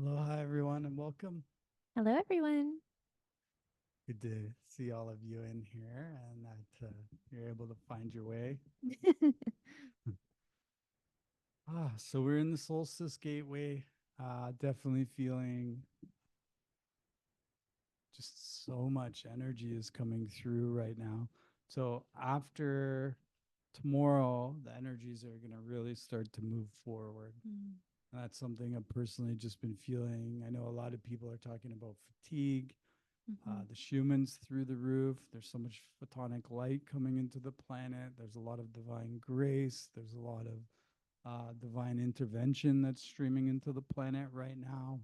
Aloha, everyone, and welcome. Hello, everyone. Good to see all of you in here and that you're able to find your way. So we're in the Solstice Gateway. Definitely feeling just so much energy is coming through right now. So after tomorrow, the energies are going to really start to move forward. Mm. And that's something I've personally just been feeling. I know a lot of people are talking about fatigue. Mhm. The Schumann's through the roof. There's so much photonic light coming into the planet. There's a lot of divine grace. There's a lot of divine intervention that's streaming into the planet right now.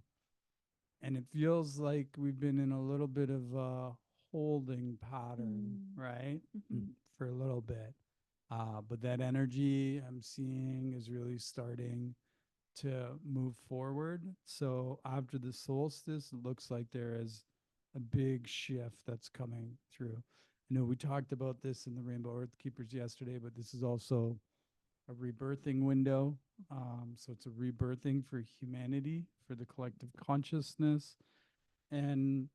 And it feels like we've been in a little bit of a holding pattern, Mm. right? Mhm. For a little bit. But that energy I'm seeing is really starting to move forward. So after the solstice, it looks like there is a big shift that's coming through. I know we talked about this in the Rainbow Earth Keepers yesterday, but this is also a rebirthing window. So it's a rebirthing for humanity, for the collective consciousness, and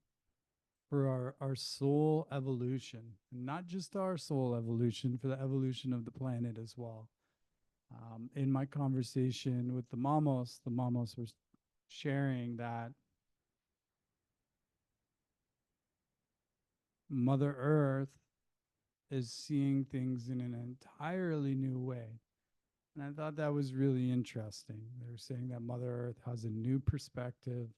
for our soul evolution. And not just our soul evolution, for the evolution of the planet as well. In my conversation with the mamos were sharing that Mother Earth is seeing things in an entirely new way. And I thought that was really interesting. They were saying that Mother Earth has a new perspective,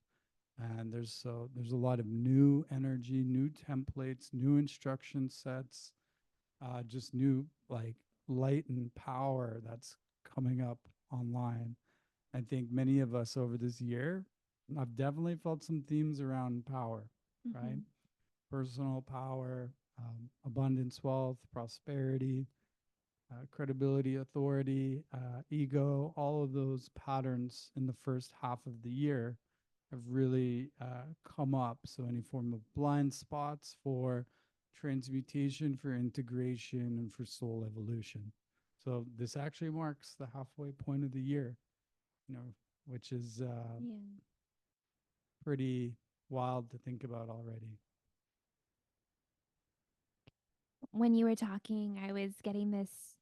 and there's a lot of new energy, new templates, new instruction sets, just new like light and power that's coming up online. I think many of us over this year, I've definitely felt some themes around power, right? Mhm. Personal power, abundance, wealth, prosperity, credibility, authority, ego, all of those patterns in the first half of the year have really come up. So, any form of blind spots for transmutation, for integration, and for soul evolution. So, this actually marks the halfway point of the year, which is Yeah. pretty wild to think about already. When you were talking, I was getting this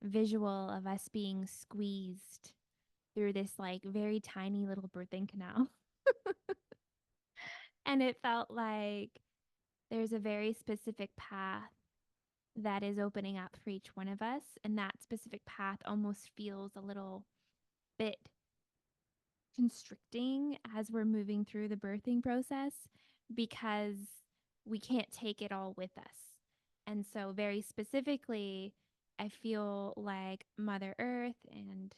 visual of us being squeezed through this like very tiny little birthing canal. And it felt like there's a very specific path that is opening up for each one of us. And that specific path almost feels a little bit constricting as we're moving through the birthing process because we can't take it all with us. And so, very specifically, I feel like Mother Earth and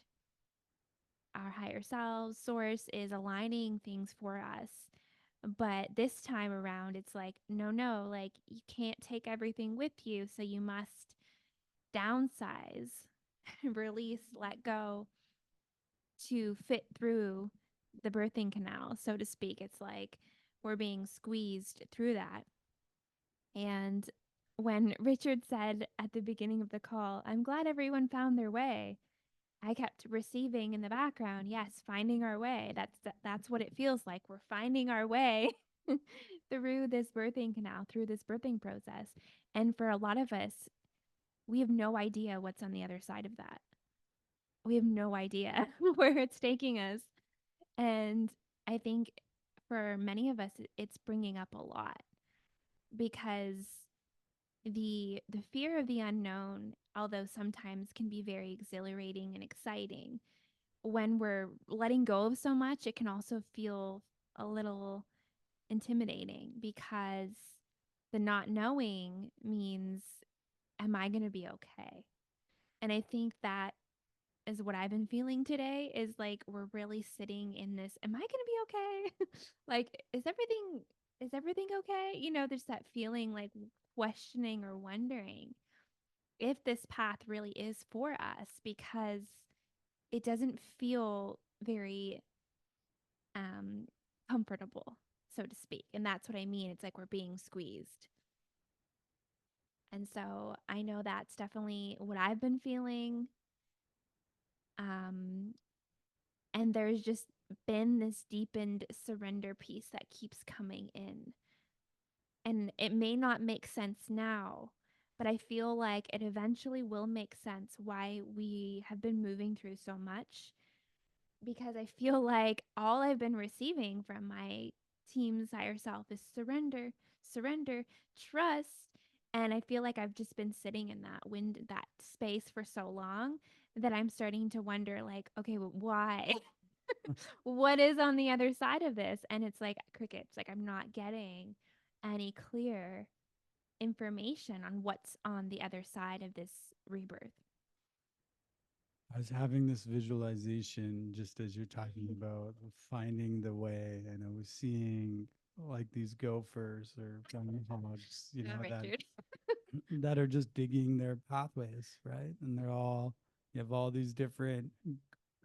our higher selves, Source, is aligning things for us. But this time around, it's like, no, no, like you can't take everything with you. So you must downsize, release, let go, to fit through the birthing canal, so to speak. It's like we're being squeezed through that. And when Richard said at the beginning of the call, I'm glad everyone found their way, I kept receiving in the background, yes, finding our way. That's what it feels like. We're finding our way through this birthing canal, through this birthing process. And for a lot of us, we have no idea what's on the other side of that. We have no idea where it's taking us. And I think for many of us, it's bringing up a lot because the fear of the unknown, although sometimes can be very exhilarating and exciting, when we're letting go of so much, it can also feel a little intimidating because the not knowing means, am I going to be okay? And I think that is what I've been feeling today is like we're really sitting in this, am I going to be okay? Like is everything okay? There's that feeling like questioning or wondering if this path really is for us because it doesn't feel very um comfortable, so to speak. And that's what I mean. It's like we're being squeezed. And so I know that's definitely what I've been feeling. Um And there's just been this deepened surrender piece that keeps coming in. And it may not make sense now, but I feel like it eventually will make sense why we have been moving through so much, because I feel like all I've been receiving from my team's higher self is surrender, surrender, trust. And I feel like I've just been sitting in that space for so long that I'm starting to wonder, like, okay, well, why? What is on the other side of this? And it's like crickets. Like, I'm not getting any clear information on what's on the other side of this rebirth. I was having this visualization just as you're talking about finding the way, and I was seeing like these gophers or groundhogs, Oh, that Richard. that are just digging their pathways, right? And you have all these different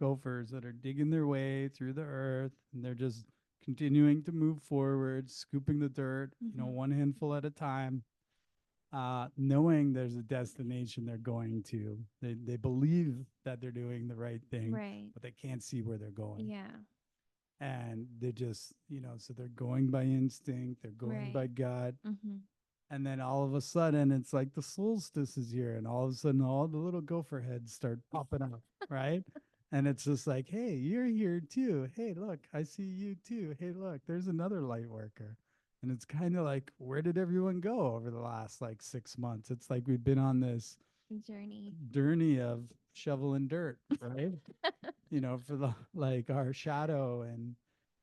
gophers that are digging their way through the earth, and they're just continuing to move forward, scooping the dirt, Mm-hmm. one handful at a time, knowing there's a destination they're going to. They believe that they're doing the right thing, Right. but they can't see where they're going. Yeah. And they're just, so they're going by instinct, they're going Right. by gut. Mm-hmm. And then all of a sudden, it's like the solstice is here, and all of a sudden, all the little gopher heads start popping up, right? And it's just like, hey, you're here too. Hey, look, I see you too. Hey, look, there's another light worker. And it's kind of like, where did everyone go over the last like 6 months? It's like we've been on this Journey. journey of shoveling dirt, right? For the like our shadow and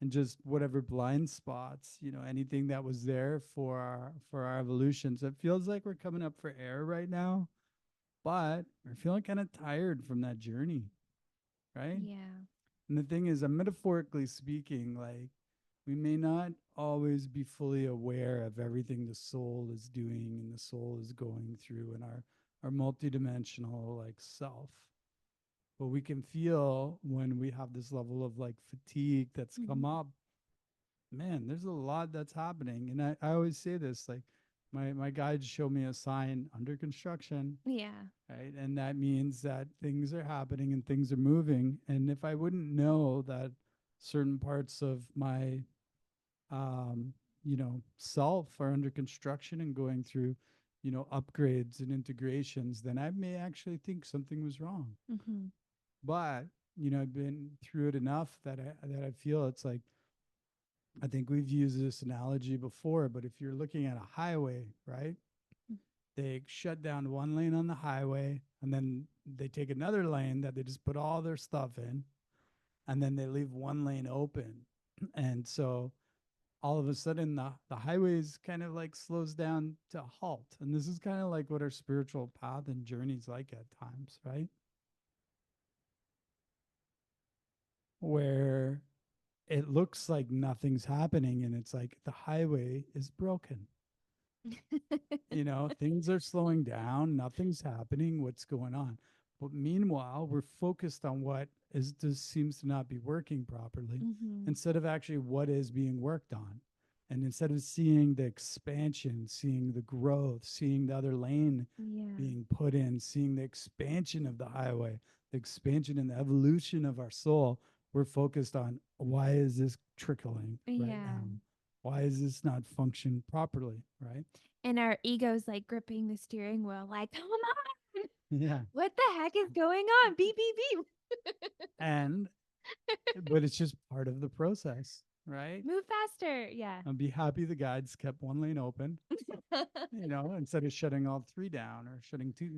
just whatever blind spots, anything that was there for our evolutions. It feels like we're coming up for air right now, but we're feeling kind of tired from that journey, right? Yeah. And the thing is, metaphorically speaking, like we may not always be fully aware of everything the soul is doing and the soul is going through in our multidimensional like self. But we can feel when we have this level of like fatigue that's come Mm-hmm. up, man, there's a lot that's happening. And I always say this, like my guides show me a sign under construction, Yeah. right? And that means that things are happening and things are moving. And if I wouldn't know that certain parts of my self are under construction and going through, upgrades and integrations, then I may actually think something was wrong. Mm-hmm. But I've been through it enough that I feel it's like I think we've used this analogy before, but if you're looking at a highway, right? They shut down one lane on the highway and then they take another lane that they just put all their stuff in and then they leave one lane open. And so all of a sudden the highways kind of like slows down to a halt. And this is kind of like what our spiritual path and journey's like at times, right? Where it looks like nothing's happening and it's like the highway is broken. Things are slowing down, nothing's happening, what's going on? But meanwhile, we're focused on what is just seems to not be working properly Mm-hmm. instead of actually what is being worked on. And instead of seeing the expansion, seeing the growth, seeing the other lane Yeah. being put in, seeing the expansion of the highway, the expansion and the evolution of our soul, we're focused on why is this trickling right Yeah. now? Why is this not functioning properly? Right. And our ego's like gripping the steering wheel, like, come on. Yeah. What the heck is going on? Beep, beep, And, but it's just part of the process. Right. Move faster. Yeah. I'd be happy the guides kept one lane open, instead of shutting all three down or shutting two,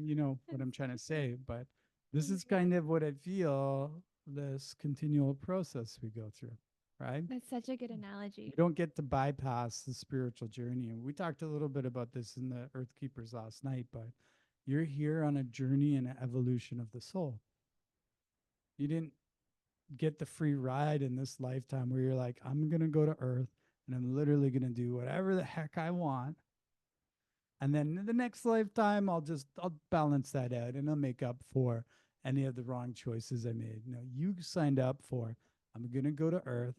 what I'm trying to say. But Oh this my is God. kind of what I feel this continual process we go through, right? That's such a good We analogy. don't get to bypass the spiritual journey. And we talked a little bit about this in the Earth Keepers last night, but you're here on a journey and an evolution of the soul. You didn't get the free ride in this lifetime where you're like, I'm going to go to Earth and I'm literally going to do whatever the heck I want. And then in the next lifetime, I'll balance that out and I'll make up for any of the wrong choices I made. No, you signed up for, I'm going to go to Earth.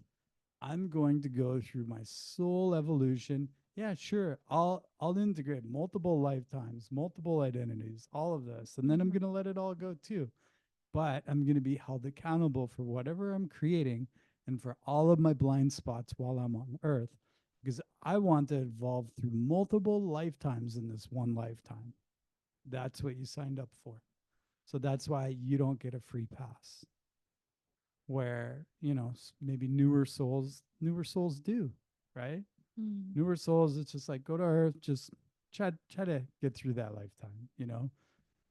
I'm going to go through my soul evolution. Yeah, sure. I'll integrate multiple lifetimes, multiple identities, all of this, and then I'm Mm-hmm. going to let it all go too. but I'm going to be held accountable for whatever I'm creating and for all of my blind spots while I'm on earth because I want to evolve through multiple lifetimes in this one lifetime. That's what you signed up for. So that's why you don't get a free pass where, maybe newer souls do, right? Mm. Newer souls, it's just like go to earth, just try to get through that lifetime.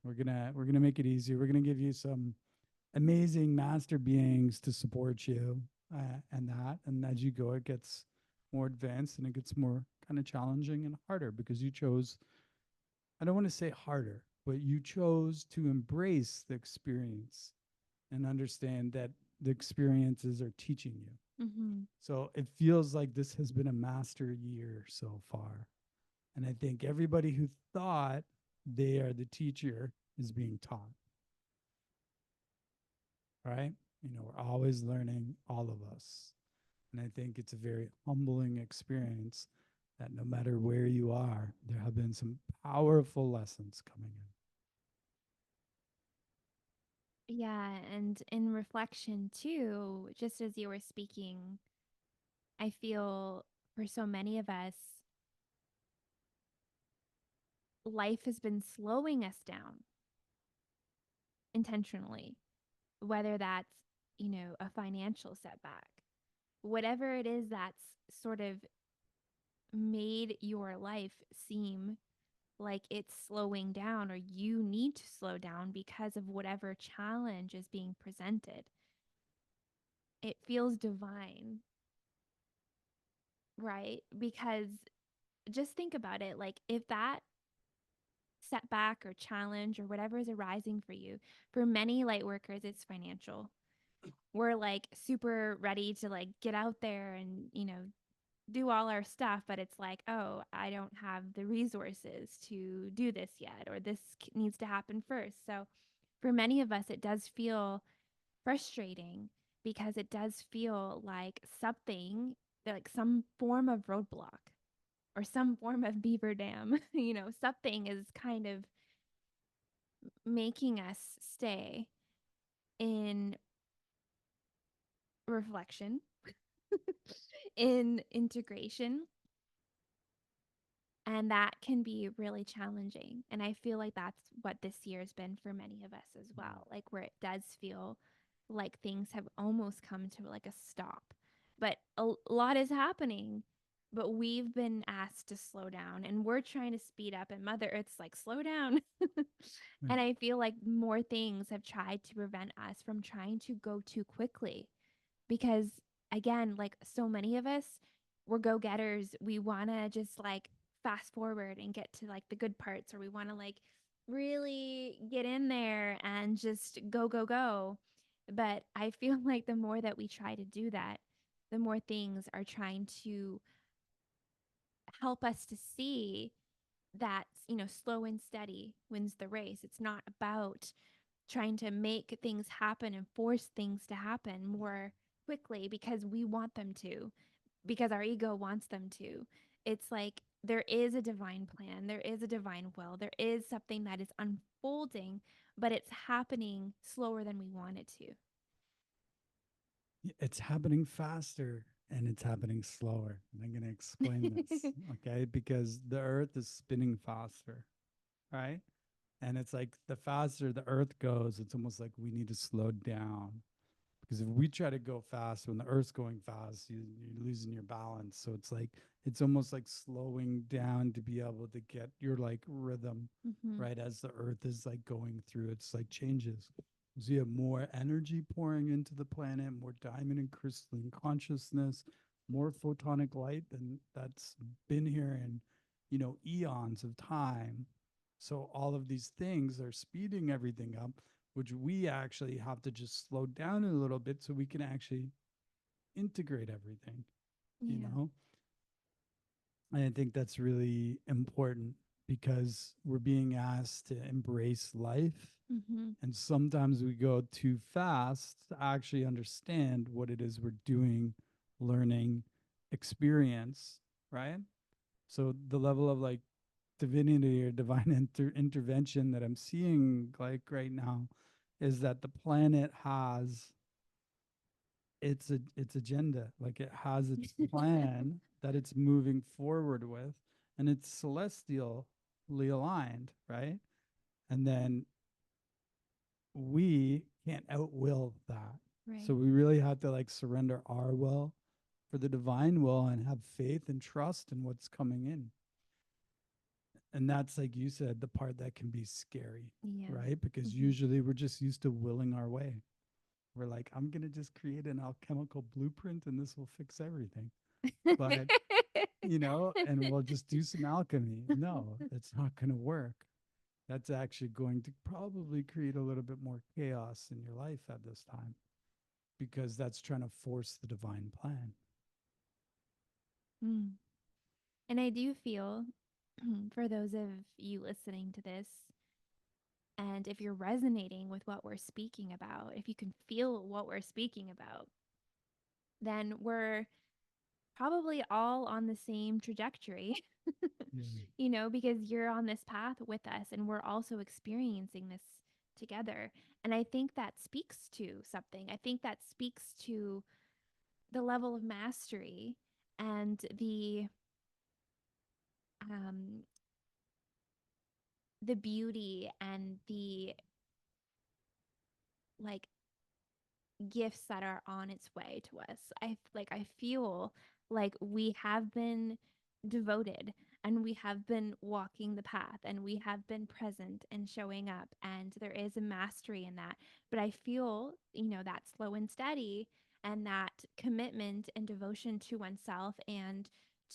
We're gonna make it easier. We're gonna give you some amazing master beings to support you, and as you go, it gets more advanced and it gets more kind of challenging and harder because you chose. I don't want to say harder, but you chose to embrace the experience and understand that the experiences are teaching you. Mhm. So it feels like this has been a master year so far. And I think everybody who thought they are the teacher is being taught, right? We're always learning, all of us. And I think it's a very humbling experience that no matter where you are, there have been some powerful lessons coming in. Yeah, and in reflection too, just as you were speaking, I feel for so many of us, life has been slowing us down intentionally, whether that's, a financial setback, whatever it is that's sort of made your life seem like it's slowing down or you need to slow down because of whatever challenge is being presented. It feels divine, right? Because just think about it, like if that setback or challenge or whatever is arising for you, for many light workers it's financial. We're like super ready to like get out there and, do all our stuff, but it's like, oh, I don't have the resources to do this yet, or this needs to happen first. So for many of us, it does feel frustrating because it does feel like something, like some form of roadblock or some form of beaver dam, something is kind of making us stay in reflection, in integration, and that can be really challenging. And I feel like that's what this year has been for many of us as Mm. well, like where it does feel like things have almost come to like a stop. But a lot is happening, but we've been asked to slow down and we're trying to speed up, and Mother Earth's like, slow down. Right. And I feel like more things have tried to prevent us from trying to go too quickly because, again, like so many of us, we're go-getters. We want to just like fast forward and get to like the good parts, or we want to like really get in there and just go go go. But I feel like the more that we try to do that, the more things are trying to help us to see that, slow and steady wins the race. It's not about trying to make things happen and force things to happen more quickly because we want them to, because our ego wants them to. It's like there is a divine plan, there is a divine will, there is something that is unfolding, but it's happening slower than we want it to. It's happening faster and it's happening slower. And I'm going to explain this, okay? Because the earth is spinning faster, right? And it's like the faster the earth goes, it's almost like we need to slow down. Because if we try to go fast when the earth's going fast, you're losing your balance. So it's like, it's almost like slowing down to be able to get your like rhythm, Mm-hmm. right? As the earth is like going through its like changes. So you have more energy pouring into the planet, more diamond and crystalline consciousness, more photonic light than that's been here in, eons of time. So all of these things are speeding everything up, which we actually have to just slow down a little bit so we can actually integrate everything, you Yeah. know? And I think that's really important because we're being asked to embrace life. Mm-hmm. And sometimes we go too fast to actually understand what it is we're doing, learning, experience, right? So the level of like divinity or divine intervention that I'm seeing like right now is that the planet has its agenda, like it has its plan that it's moving forward with, and it's celestially aligned, right? And then we can't outwill that. So Right. we really have to like surrender our will for the divine will and have faith and trust in what's coming in. And that's, like you said, the part that can be scary, Yeah. right? Because Hmm. usually we're just used to willing our way. We're like, I'm going to just create an alchemical blueprint and this will fix everything. But, and we'll just do some alchemy. No, it's not going to work. That's actually going to probably create a little bit more chaos in your life at this time because that's trying to force the divine plan. Mm. And I do feel for those of you listening to this, and if you're resonating with what we're speaking about, if you can feel what we're speaking about, then we're probably all on the same trajectory, Yeah. because you're on this path with us and we're also experiencing this together. And I think that speaks to something. I think that speaks to the level of mastery and um the beauty and the like gifts that are on its way to us. I feel like we have been devoted and we have been walking the path and we have been present and showing up, and there is a mastery in that. But I feel, that slow and steady and that commitment and devotion to oneself and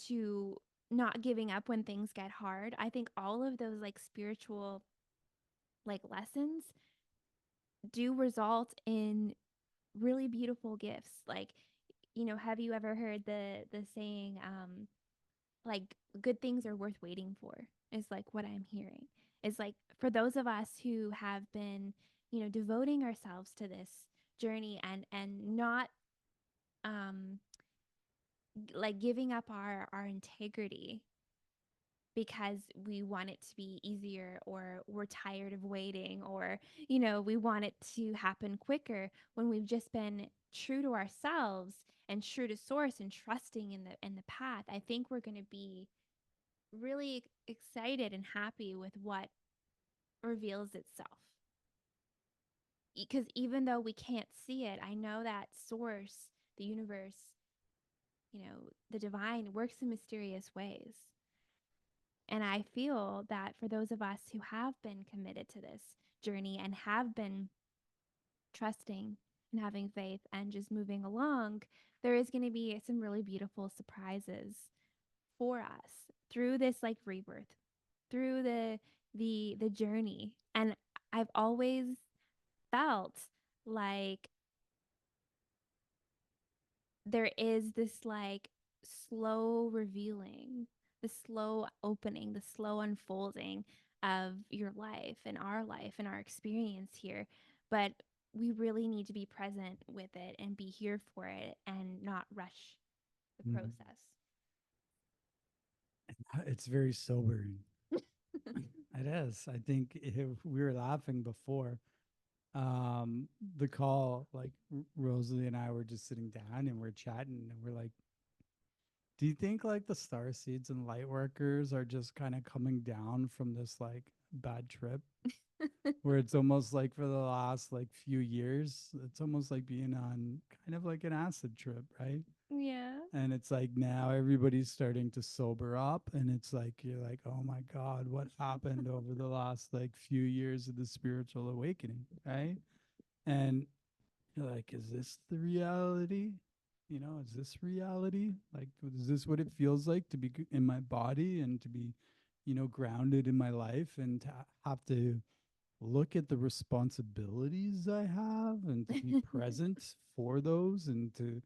to not giving up when things get hard. I think all of those like spiritual like lessons do result in really beautiful gifts. Like, have you ever heard the saying, like, good things are worth waiting for? Is like what I'm hearing. Is like for those of us who have been, devoting ourselves to this journey and not um like giving up our integrity because we want it to be easier, or we're tired of waiting, or we want it to happen quicker, when we've just been true to ourselves and true to source and trusting in the path. I think we're going to be really excited and happy with what reveals itself, because even though we can't see it, I know that source, the universe, the divine works in mysterious ways. And I feel that for those of us who have been committed to this journey and have been trusting and having faith and just moving along, there is going to be some really beautiful surprises for us through this like rebirth, through the journey. And I've always felt like there is this like slow revealing, the slow opening, the slow unfolding of your life and our experience here. But we really need to be present with it and be here for it and not rush the Mhm. process. It's very sobering. It is. I think if we were laughing before the call, like Rosalie and I were just sitting down and we're chatting and we're like, do you think like the star seeds and light workers are just kind of coming down from this like bad trip where it's almost like for the last like few years, it's almost like being on kind of like an acid trip, right? Yeah. And it's like now everybody's starting to sober up and it's like you're like, oh my God, what happened over the last like few years of the spiritual awakening, right? And you're like, is this the reality? Is this reality? Like, is this what it feels like to be in my body and to be, grounded in my life and to have to look at the responsibilities I have and to be present for those and to,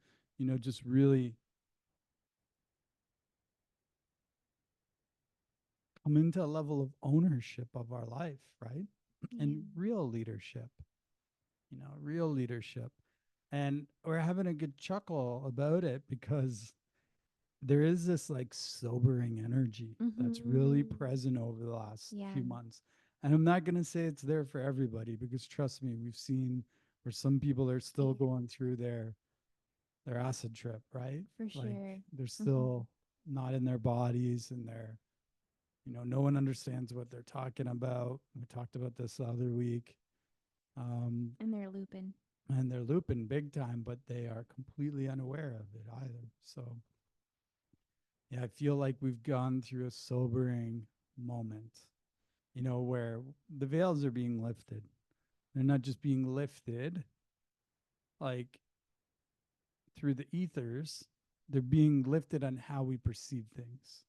just really come into a level of ownership of our life, right? Yeah. And real leadership, real leadership. And we're having a good chuckle about it because there is this like sobering energy that's really Mhm. present over the last Yeah. few months. And I'm not going to say it's there for everybody because trust me, we've seen where some people are still Yeah, going through their acid trip, right? for Like sure. they're Hmm. still not in their bodies and they're, no one understands what they're talking about. We talked about this the other week. Um, And they're looping. and they're looping big time, but they are completely unaware of it either. So, yeah, I feel like we've gone through a sobering moment, where the veils are being lifted. They're not just being lifted like through the ethers, they're being lifted on how we perceive things.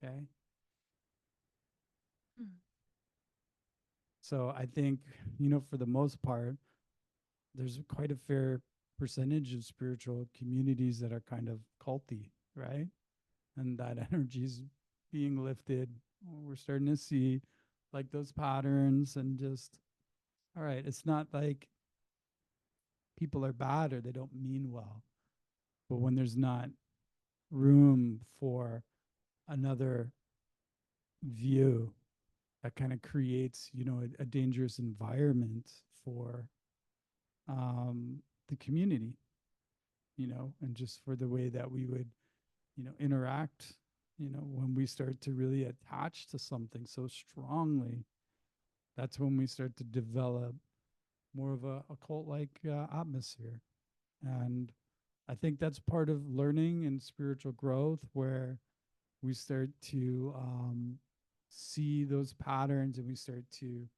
Okay. Mm. So I think, for the most part, there's quite a fair percentage of spiritual communities that are kind of culty, right? And that energy is being lifted. We're starting to see like those patterns and just, all right, it's not like people are bad or they don't mean well. But when there's not room for another view, that kind of creates, a dangerous environment for the community, and just for the way that we would, interact, when we start to really attach to something so strongly, that's when we start to develop more of a cult like atmosphere. And I think that's part of learning and spiritual growth where we start to see those patterns and we start to,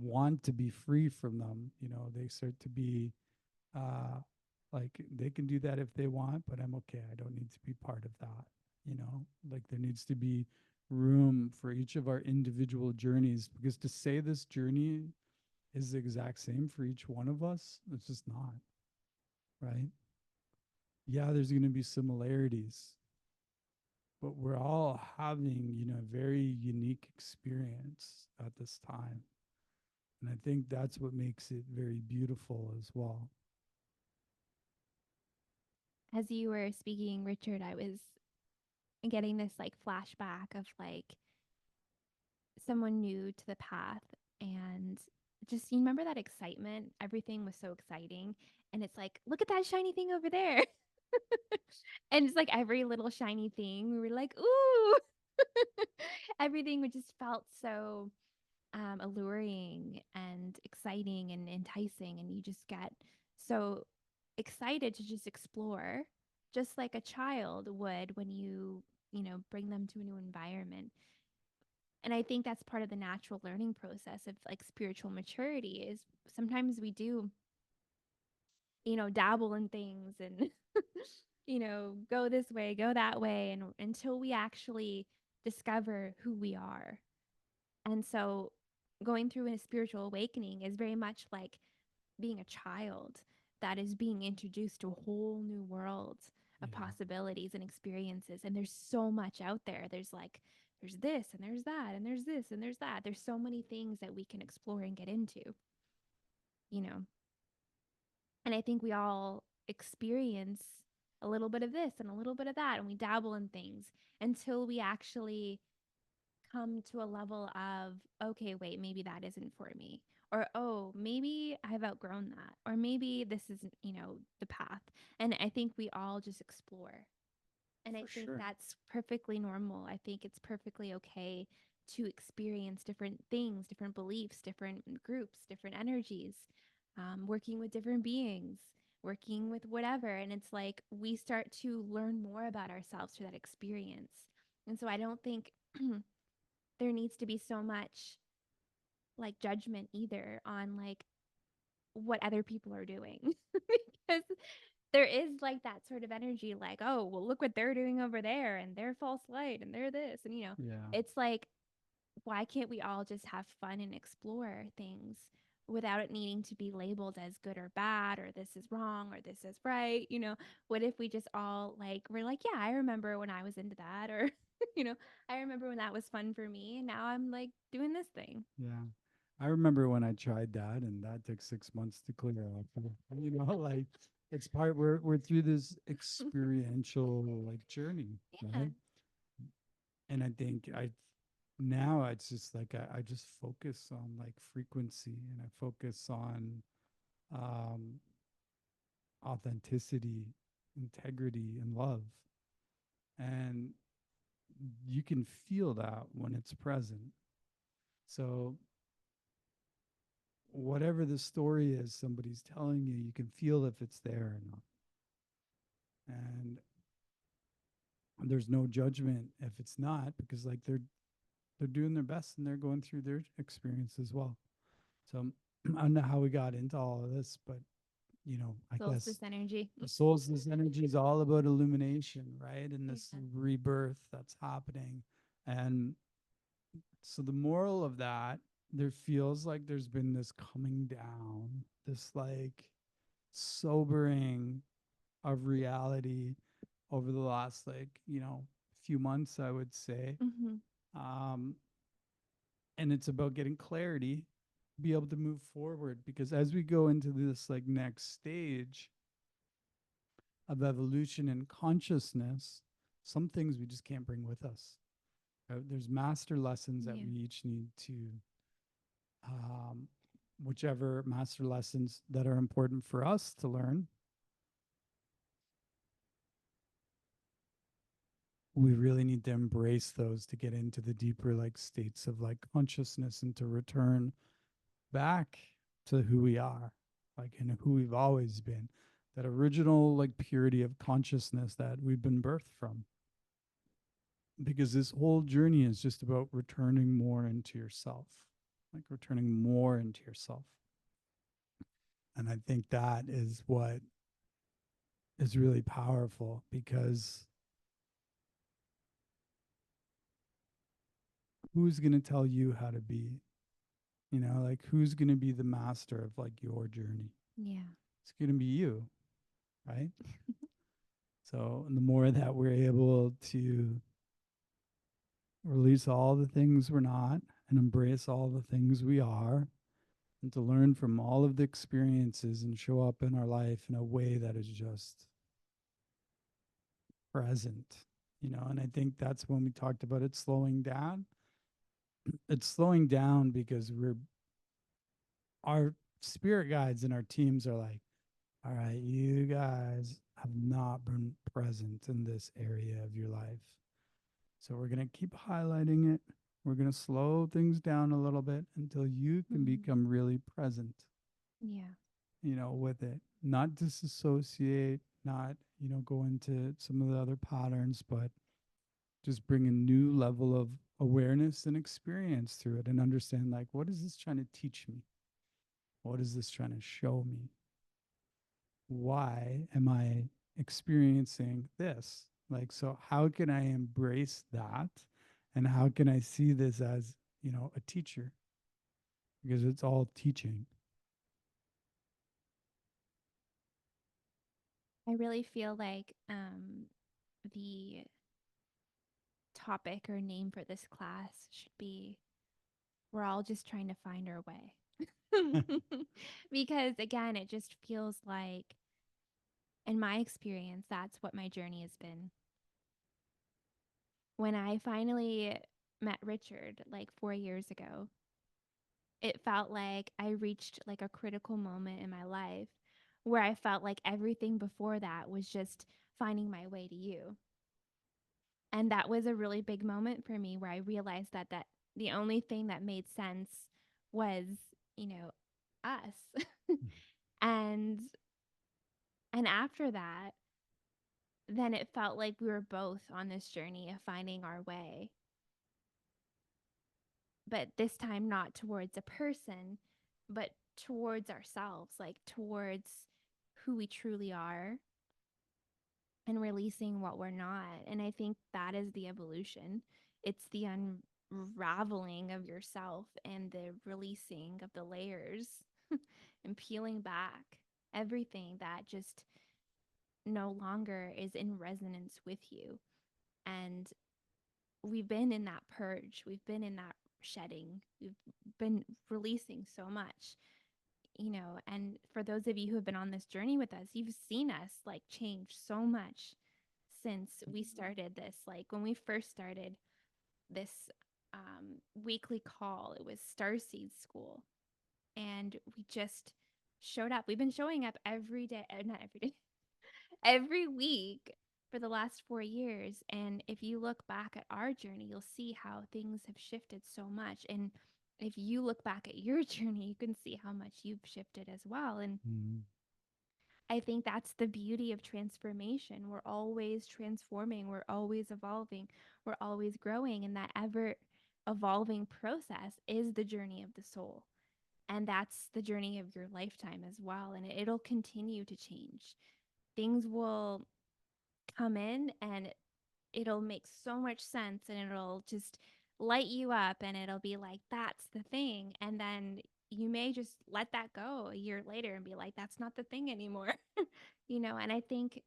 want to be free from them. They start to be uh, like they can do that if they want, but I'm okay. I don't need to be part of that. Like there needs to be room for each of our individual journeys because to say this journey is the exact same for each one of us, it's just not, right? Yeah, there's going to be similarities, but we're all having, a very unique experience at this time. And I think that's what makes it very beautiful as well. As you were speaking, Richard, I was getting this like flashback of like someone new to the path and just you remember that excitement? Everything was so exciting. And it's like, look at that shiny thing over there. And it's like every little shiny thing, we were like, ooh. Everything just felt so alluring and exciting and enticing. And you just get so excited to just explore, just like a child would when bring them to a new environment. And I think that's part of the natural learning process of like spiritual maturity is sometimes we do, dabble in things and, go this way, go that way. And until we actually discover who we are. And so going through a spiritual awakening is very much like being a child that is being introduced to a whole new world of Yeah. possibilities and experiences. And there's so much out there. There's this and there's that and there's this and there's that. There's so many things that we can explore and get into, you know. And I think we all experience a little bit of this and a little bit of that, and we dabble in things until we actually come to a level of, okay, wait, maybe that isn't for me. Or, oh, maybe I've outgrown that. Or maybe this isn't, the path. And I think we all just explore. And I For think sure. that's perfectly normal. I think it's perfectly okay to experience different things, different beliefs, different groups, different energies, working with different beings, working with whatever. And it's like we start to learn more about ourselves through that experience. And so I don't think there needs to be so much like judgment either on like what other people are doing because there is like that sort of energy like, oh well, look what they're doing over there and they're false light and they're this and Yeah. it's like, why can't we all just have fun and explore things without it needing to be labeled as good or bad or this is wrong or this is right? What if we just all like we're like, yeah, I remember when I was into that, or you know I remember when that was fun for me and now I'm like doing this thing. Yeah. I remember when I tried that and that took 6 months to clear up. Like it's part we're through this experiential like journey, Yeah. right? And I think I now it's just like I just focus on like frequency, and I focus on um, authenticity, integrity, and love. And you can feel that when it's present. So, whatever the story is somebody's telling you, you can feel if it's there or not. And there's no judgment if it's not, because like they're doing their best and they're going through their experience as well. So I don't know how we got into all of this, but I guess Solstice energy. the solstice energy is all about illumination, right? And this Yeah. rebirth that's happening. And so the moral of that, there feels like there's been this coming down, this like sobering of reality over the last few months, I would say. Mm-hmm. Um, and it's about getting clarity, be able to move forward, because as we go into this like next stage of evolution and consciousness, some things we just can't bring with us. There's master lessons that Yeah. we each need to, um, whichever master lessons that are important for us to learn, we really need to embrace those to get into the deeper like states of like consciousness and to return back to who we are, like and who we've always been, that original like purity of consciousness that we've been birthed from. Because this whole journey is just about returning more into yourself, like returning more into yourself. And I think that is what is really powerful, because who's going to tell you how to be? Like who's going to be the master of like your journey? Yeah. It's going to be you, right? So, and the more that we're able to release all the things we're not and embrace all the things we are, and to learn from all of the experiences and show up in our life in a way that is just present. And I think that's when we talked about it slowing down. It's slowing down because our spirit guides and our teams are like, all right, you guys have not been present in this area of your life. So we're going to keep highlighting it. We're going to slow things down a little bit until you can Mm-hmm. become really present, Yeah. with it. Not disassociate, not, go into some of the other patterns, but just bring a new level of awareness and experience through it, and understand like, what is this trying to teach me? What is this trying to show me? Why am I experiencing this? Like, so how can I embrace that? And how can I see this as, a teacher? Because it's all teaching. I really feel like the topic or name for this class should be we're all just trying to find our way. Because again, it just feels like, in my experience, that's what my journey has been. When I finally met Richard like 4 years ago, it felt like I reached like a critical moment in my life where I felt like everything before that was just finding my way to you. And that was a really big moment for me where I realized that the only thing that made sense was, you know, us. and and after that, then it felt like we were both on this journey of finding our way. But this time not towards a person, but towards ourselves, like towards who we truly are and releasing what we're not. And I think that is the evolution. It's the unraveling of yourself and the releasing of the layers and peeling back everything that just no longer is in resonance with you. And we've been in that purge, we've been in that shedding, we've been releasing so much. And for those of you who have been on this journey with us, you've seen us like change so much since we started this. Like when we first started this weekly call. It was Starseed School, and we just showed up. We've been showing up every day, not every day, every week for the last 4 years. And if you look back at our journey, you'll see how things have shifted so much. And if you look back at your journey, you can see how much you've shifted as well. And Mm. I think that's the beauty of transformation. We're always transforming, we're always evolving, we're always growing. And that ever evolving process is the journey of the soul. And that's the journey of your lifetime as well. And it'll continue to change. Things will come in and it'll make so much sense and it'll just light you up and it'll be like, that's the thing. And then you may just let that go a year later and be like, that's not the thing anymore. And I think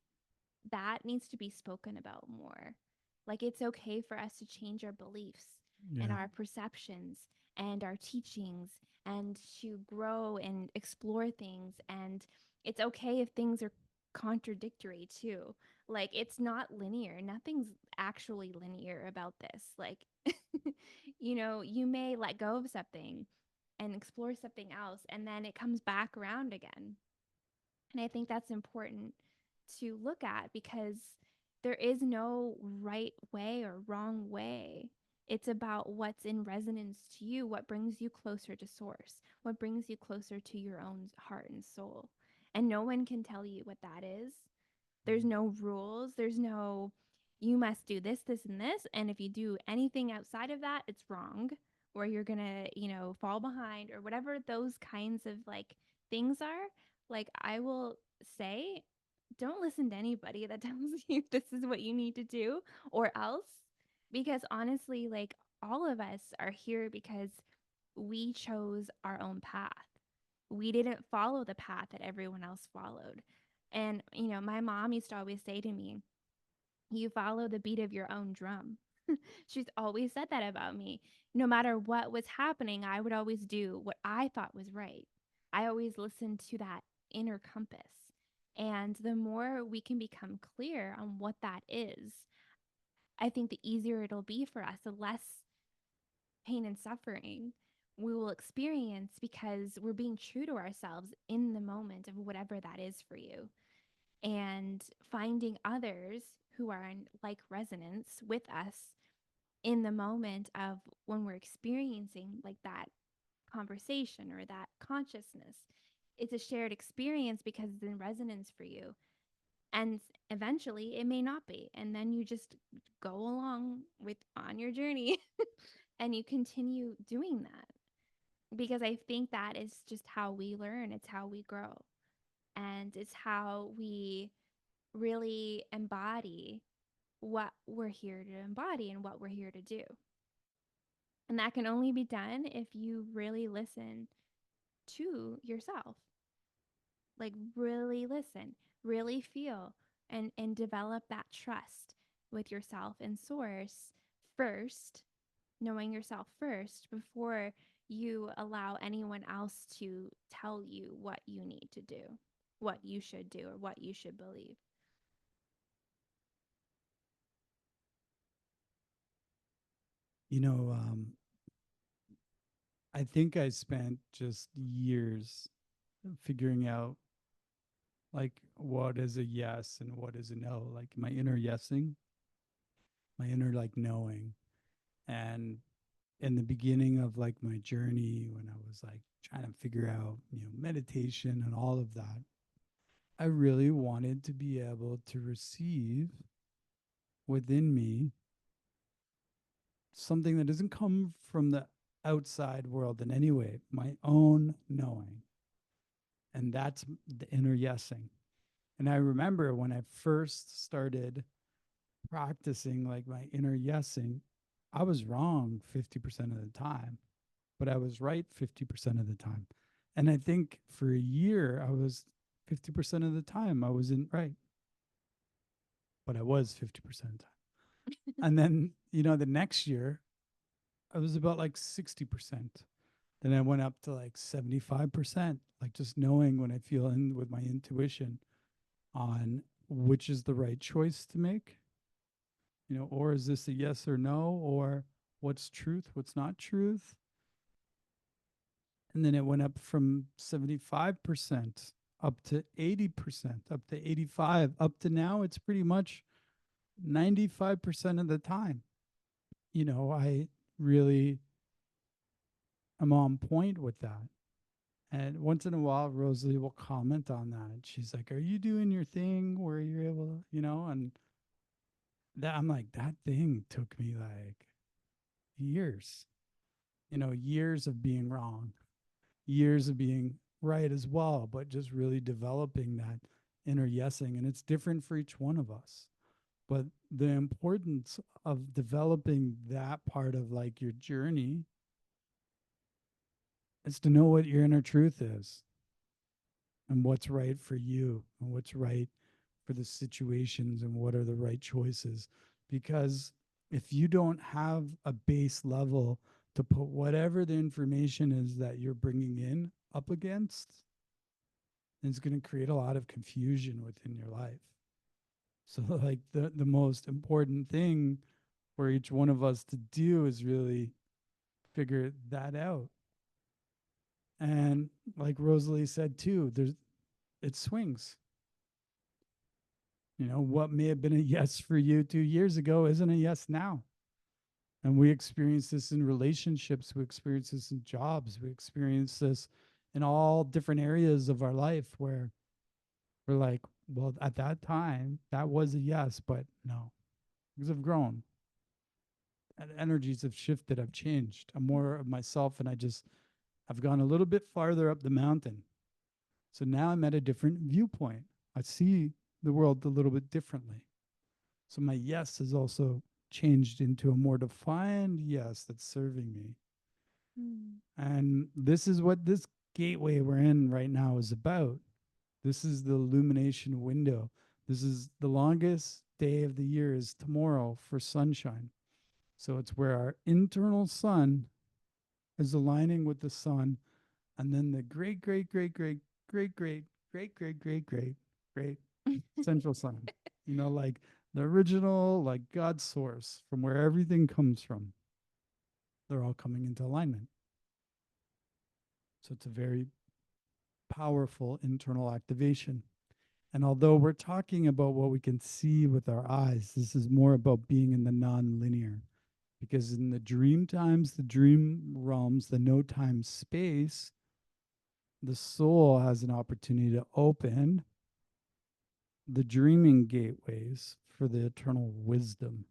that needs to be spoken about more. Like, it's okay for us to change our beliefs and Yeah. our perceptions and our teachings and to grow and explore things. And it's okay if things are contradictory too. Like, it's not linear. Nothing's actually linear about this. Like, you may let go of something and explore something else, and then it comes back around again. And I think that's important to look at because there is no right way or wrong way. It's about what's in resonance to you, what brings you closer to source, what brings you closer to your own heart and soul. And no one can tell you what that is. There's no rules. There's no, you must do this, this, and this. And if you do anything outside of that, it's wrong, or you're going to, fall behind, or whatever those kinds of like things are. Like, I will say, don't listen to anybody that tells you this is what you need to do or else. Because honestly, like, all of us are here because we chose our own path. We didn't follow the path that everyone else followed. And, my mom used to always say to me, you follow the beat of your own drum. She's always said that about me. No matter what was happening, I would always do what I thought was right. I always listened to that inner compass. And the more we can become clear on what that is, I think the easier it'll be for us, the less pain and suffering we will experience because we're being true to ourselves in the moment of whatever that is for you. And finding others who are in like resonance with us in the moment of when we're experiencing like that conversation or that consciousness. It's a shared experience because it's in resonance for you. And eventually it may not be. And then you just go along with on your journey and you continue doing that because I think that is just how we learn, it's how we grow, and it's how we really embody what we're here to embody and what we're here to do. And that can only be done if you really listen to yourself. Like, really listen, really feel, and develop that trust with yourself and source first, knowing yourself first before you allow anyone else to tell you what you need to do, what you should do, or what you should believe. You know, I think I spent just years figuring out like what is a yes and what is a no, like my inner yesing, my inner like knowing. And in the beginning of like my journey, when I was like trying to figure out, meditation and all of that, I really wanted to be able to receive within me something that doesn't come from the outside world in any way, my own knowing. And that's the inner yesing. And I remember when I first started practicing like my inner yesing, I was wrong 50% of the time, but I was right 50% of the time. And I think for a year, I was 50% of the time, I wasn't right, but I was 50% of the time. And then, the next year, I was about like 60%. Then I went up to like 75%, like just knowing when I feel in with my intuition on which is the right choice to make, or is this a yes or no, or what's truth, what's not truth. And then it went up from 75% up to 80%, up to 85, up to now it's pretty much 95% of the time. I really am on point with that. And once in a while, Rosalie will comment on that. She's like, "Are you doing your thing where you're able to, And that I'm like, that thing took me like years, years of being wrong, years of being right as well, but just really developing that inner yesing. And it's different for each one of us. But the importance of developing that part of like your journey is to know what your inner truth is and what's right for you and what's right for the situations and what are the right choices. Because if you don't have a base level to put whatever the information is that you're bringing in up against, it's going to create a lot of confusion within your life. So, like, the most important thing for each one of us to do is really figure that out. And like Rosalie said too, it swings. What may have been a yes for you 2 years ago isn't a yes now. And we experience this in relationships, we experience this in jobs, we experience this in all different areas of our life where we're like, well, at that time, that was a yes, but no, because I've grown. And energies have shifted, I've changed. I'm more of myself, and I've gone a little bit farther up the mountain. So now I'm at a different viewpoint. I see the world a little bit differently. So my yes has also changed into a more defined yes that's serving me. Mm. And this is what this gateway we're in right now is about. This is the illumination window. This is the longest day of the year is tomorrow for sunshine. So it's where our internal sun is aligning with the sun, and then the great, great, great, great, great, great, great, great, great, great, great central sun. Like the original, like God's source from where everything comes from. They're all coming into alignment. So it's a very powerful internal activation. And although we're talking about what we can see with our eyes, this is more about being in the non-linear. Because in the dream times, the dream realms, the no time space, the soul has an opportunity to open the dreaming gateways for the eternal wisdom.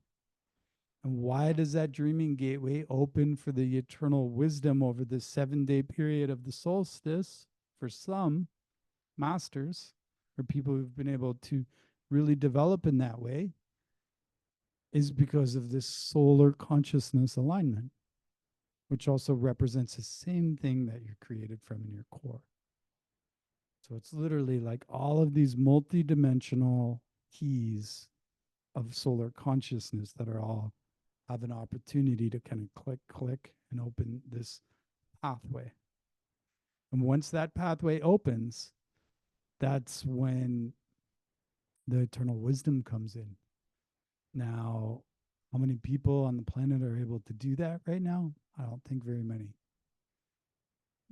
And why does that dreaming gateway open for the eternal wisdom over the 7 day period of the solstice? For some masters or people who've been able to really develop in that way, is because of this solar consciousness alignment, which also represents the same thing that you're created from in your core. So it's literally like all of these multidimensional keys of solar consciousness that are all have an opportunity to kind of click, and open this pathway. And once that pathway opens, that's when the eternal wisdom comes in. Now, how many people on the planet are able to do that right now? I don't think very many.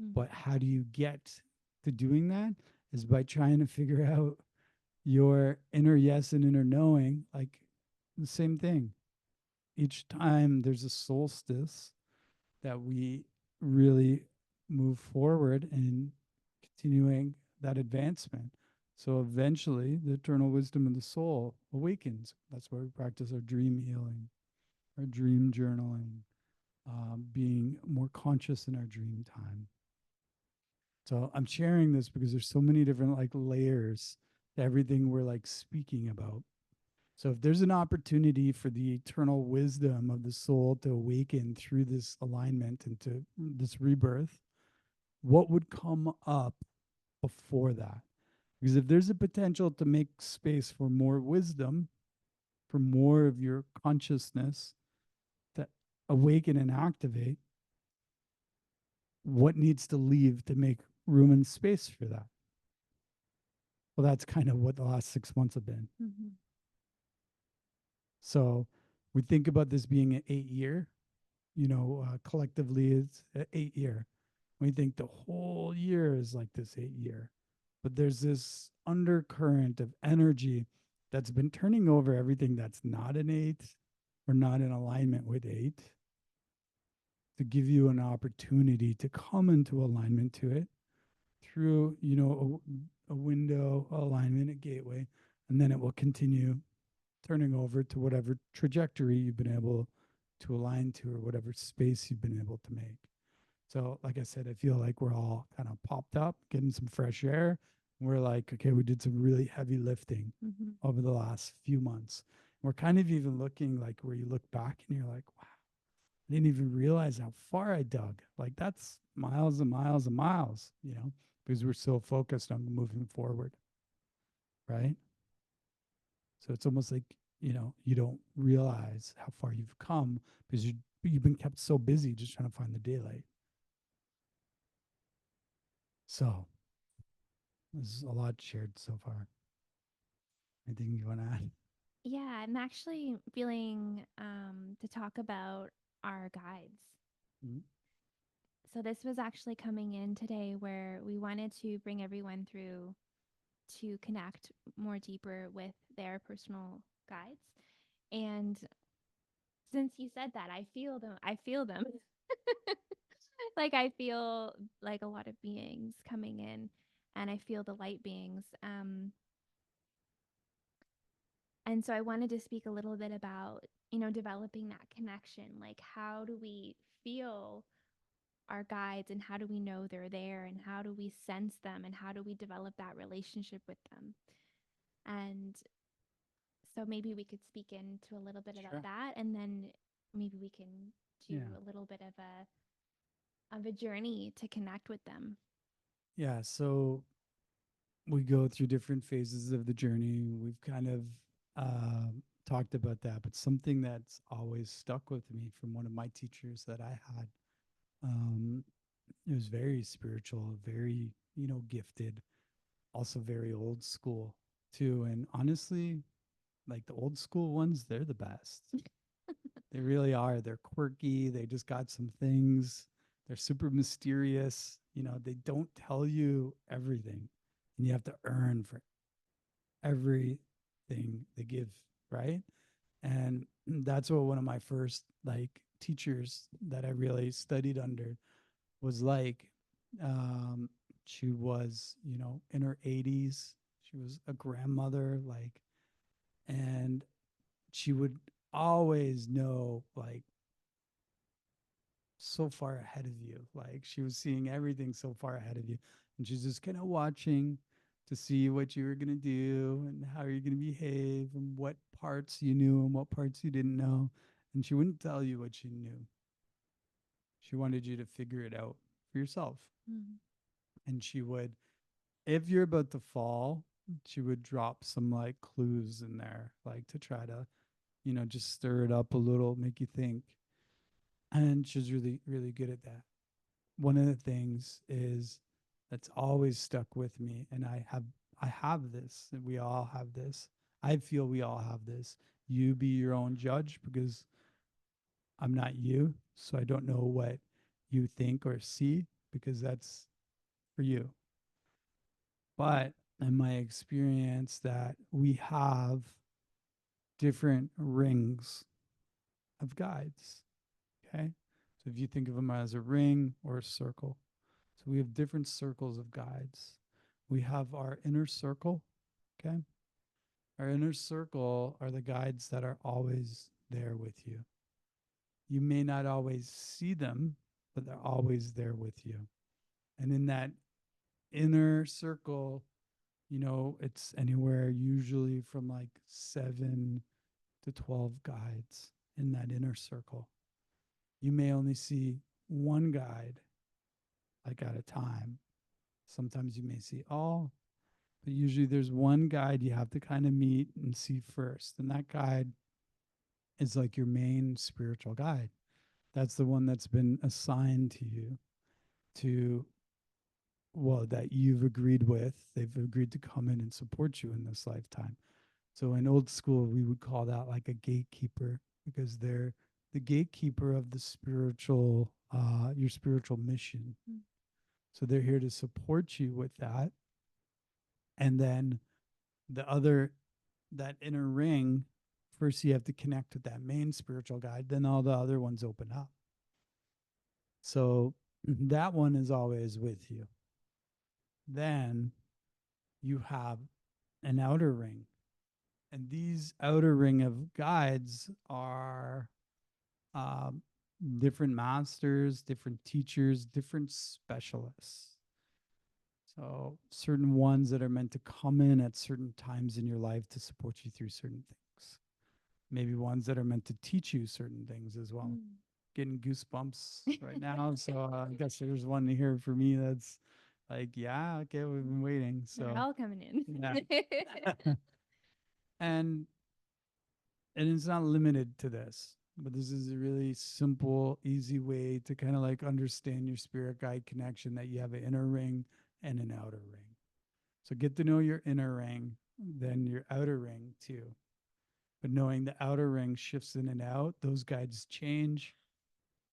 Mm. But how do you get to doing that? Is by trying to figure out your inner yes and inner knowing, like the same thing. Each time there's a solstice that we really move forward in continuing that advancement. So eventually, the eternal wisdom of the soul awakens. That's why we practice our dream healing, our dream journaling, being more conscious in our dream time. So I'm sharing this because there's so many different like layers to everything we're like speaking about. So if there's an opportunity for the eternal wisdom of the soul to awaken through this alignment into this rebirth, what would come up before that? Because if there's a potential to make space for more wisdom, for more of your consciousness to awaken and activate, what needs to leave to make room and space for that? Well, that's kind of what the last 6 months have been. Mm-hmm. So we think about this being an 8 year, collectively it's 8 year. We think the whole year is like this 8 year, but there's this undercurrent of energy that's been turning over everything that's not an eight or not in alignment with eight to give you an opportunity to come into alignment to it through, a window, alignment, a gateway, and then it will continue turning over to whatever trajectory you've been able to align to or whatever space you've been able to make. So, like I said, I feel like we're all kind of popped up, getting some fresh air. We're like, okay, we did some really heavy lifting Mm-hmm. over the last few months. We're kind of even looking like where you look back and you're like, wow, I didn't even realize how far I dug. Like that's miles and miles and miles, because we're so focused on moving forward, right? So it's almost like, you don't realize how far you've come because you've been kept so busy just trying to find the daylight. So this is a lot shared so far. Anything you want to add? Yeah, I'm actually feeling to talk about our guides. Mm-hmm. So this was actually coming in today where we wanted to bring everyone through to connect more deeper with their personal guides. And since you said that, I feel them. I feel them. Like I feel like a lot of beings coming in and I feel the light beings. And so I wanted to speak a little bit about, developing that connection. Like, how do we feel our guides and how do we know they're there and how do we sense them and how do we develop that relationship with them? And so maybe we could speak into a little bit about Sure. that and then maybe we can do Yeah. a little bit of a journey to connect with them. Yeah. So we go through different phases of the journey. We've kind of uh, talked about that, but something that's always stuck with me from one of my teachers that I had, um, it was very spiritual, very, gifted, also very old school too. And honestly, like the old school ones, they're the best. They really are. They're quirky. They just got some things. They're super mysterious. They don't tell you everything. And you have to earn for everything they give, right? And that's what one of my first like teachers that I really studied under was like. Um, she was, in her 80s. She was a grandmother, like, and she would always know like so far ahead of you. Like she was seeing everything so far ahead of you. And she's just kind of watching to see what you were going to do and how you're going to behave and what parts you knew and what parts you didn't know. And she wouldn't tell you what she knew. She wanted you to figure it out for yourself. Mm. And she would, if you're about to fall, she would drop some like clues in there, like to try to, just stir it up a little, make you think. And she's really, really good at that. One of the things is that's always stuck with me, and I have this, and we all have this. I feel we all have this. You be your own judge because I'm not you, so I don't know what you think or see because that's for you. But in my experience that we have different rings of guides, okay? So if you think of them as a ring or a circle, so we have different circles of guides. We have our inner circle, okay? Our inner circle are the guides that are always there with you. You may not always see them, but they're always there with you. And in that inner circle, it's anywhere usually from like 7 to 12 guides in that inner circle. You may only see one guide like at a time. Sometimes you may see all, but usually there's one guide you have to kind of meet and see first. And that guide is like your main spiritual guide. That's the one that's been assigned to you to, well, that you've agreed with. They've agreed to come in and support you in this lifetime. So in old school, we would call that like a gatekeeper because they're the gatekeeper of the spiritual, your spiritual mission. Mm. So they're here to support you with that. And then the other, that inner ring, first you have to connect with that main spiritual guide, then all the other ones open up. So that one is always with you. Then you have an outer ring. And these outer ring of guides are um, different masters, different teachers, different specialists. So, certain ones that are meant to come in at certain times in your life to support you through certain things. Maybe ones that are meant to teach you certain things as well. Mm. Getting goosebumps right now. So, I guess there's one here for me that's like, yeah, okay, we've been waiting. They're So, all coming in. yeah. and and it's not limited to this, but this is a really simple, easy way to kind of like understand your spirit guide connection, that you have an inner ring and an outer ring. So get to know your inner ring, then your outer ring too. But knowing the outer ring shifts in and out, those guides change.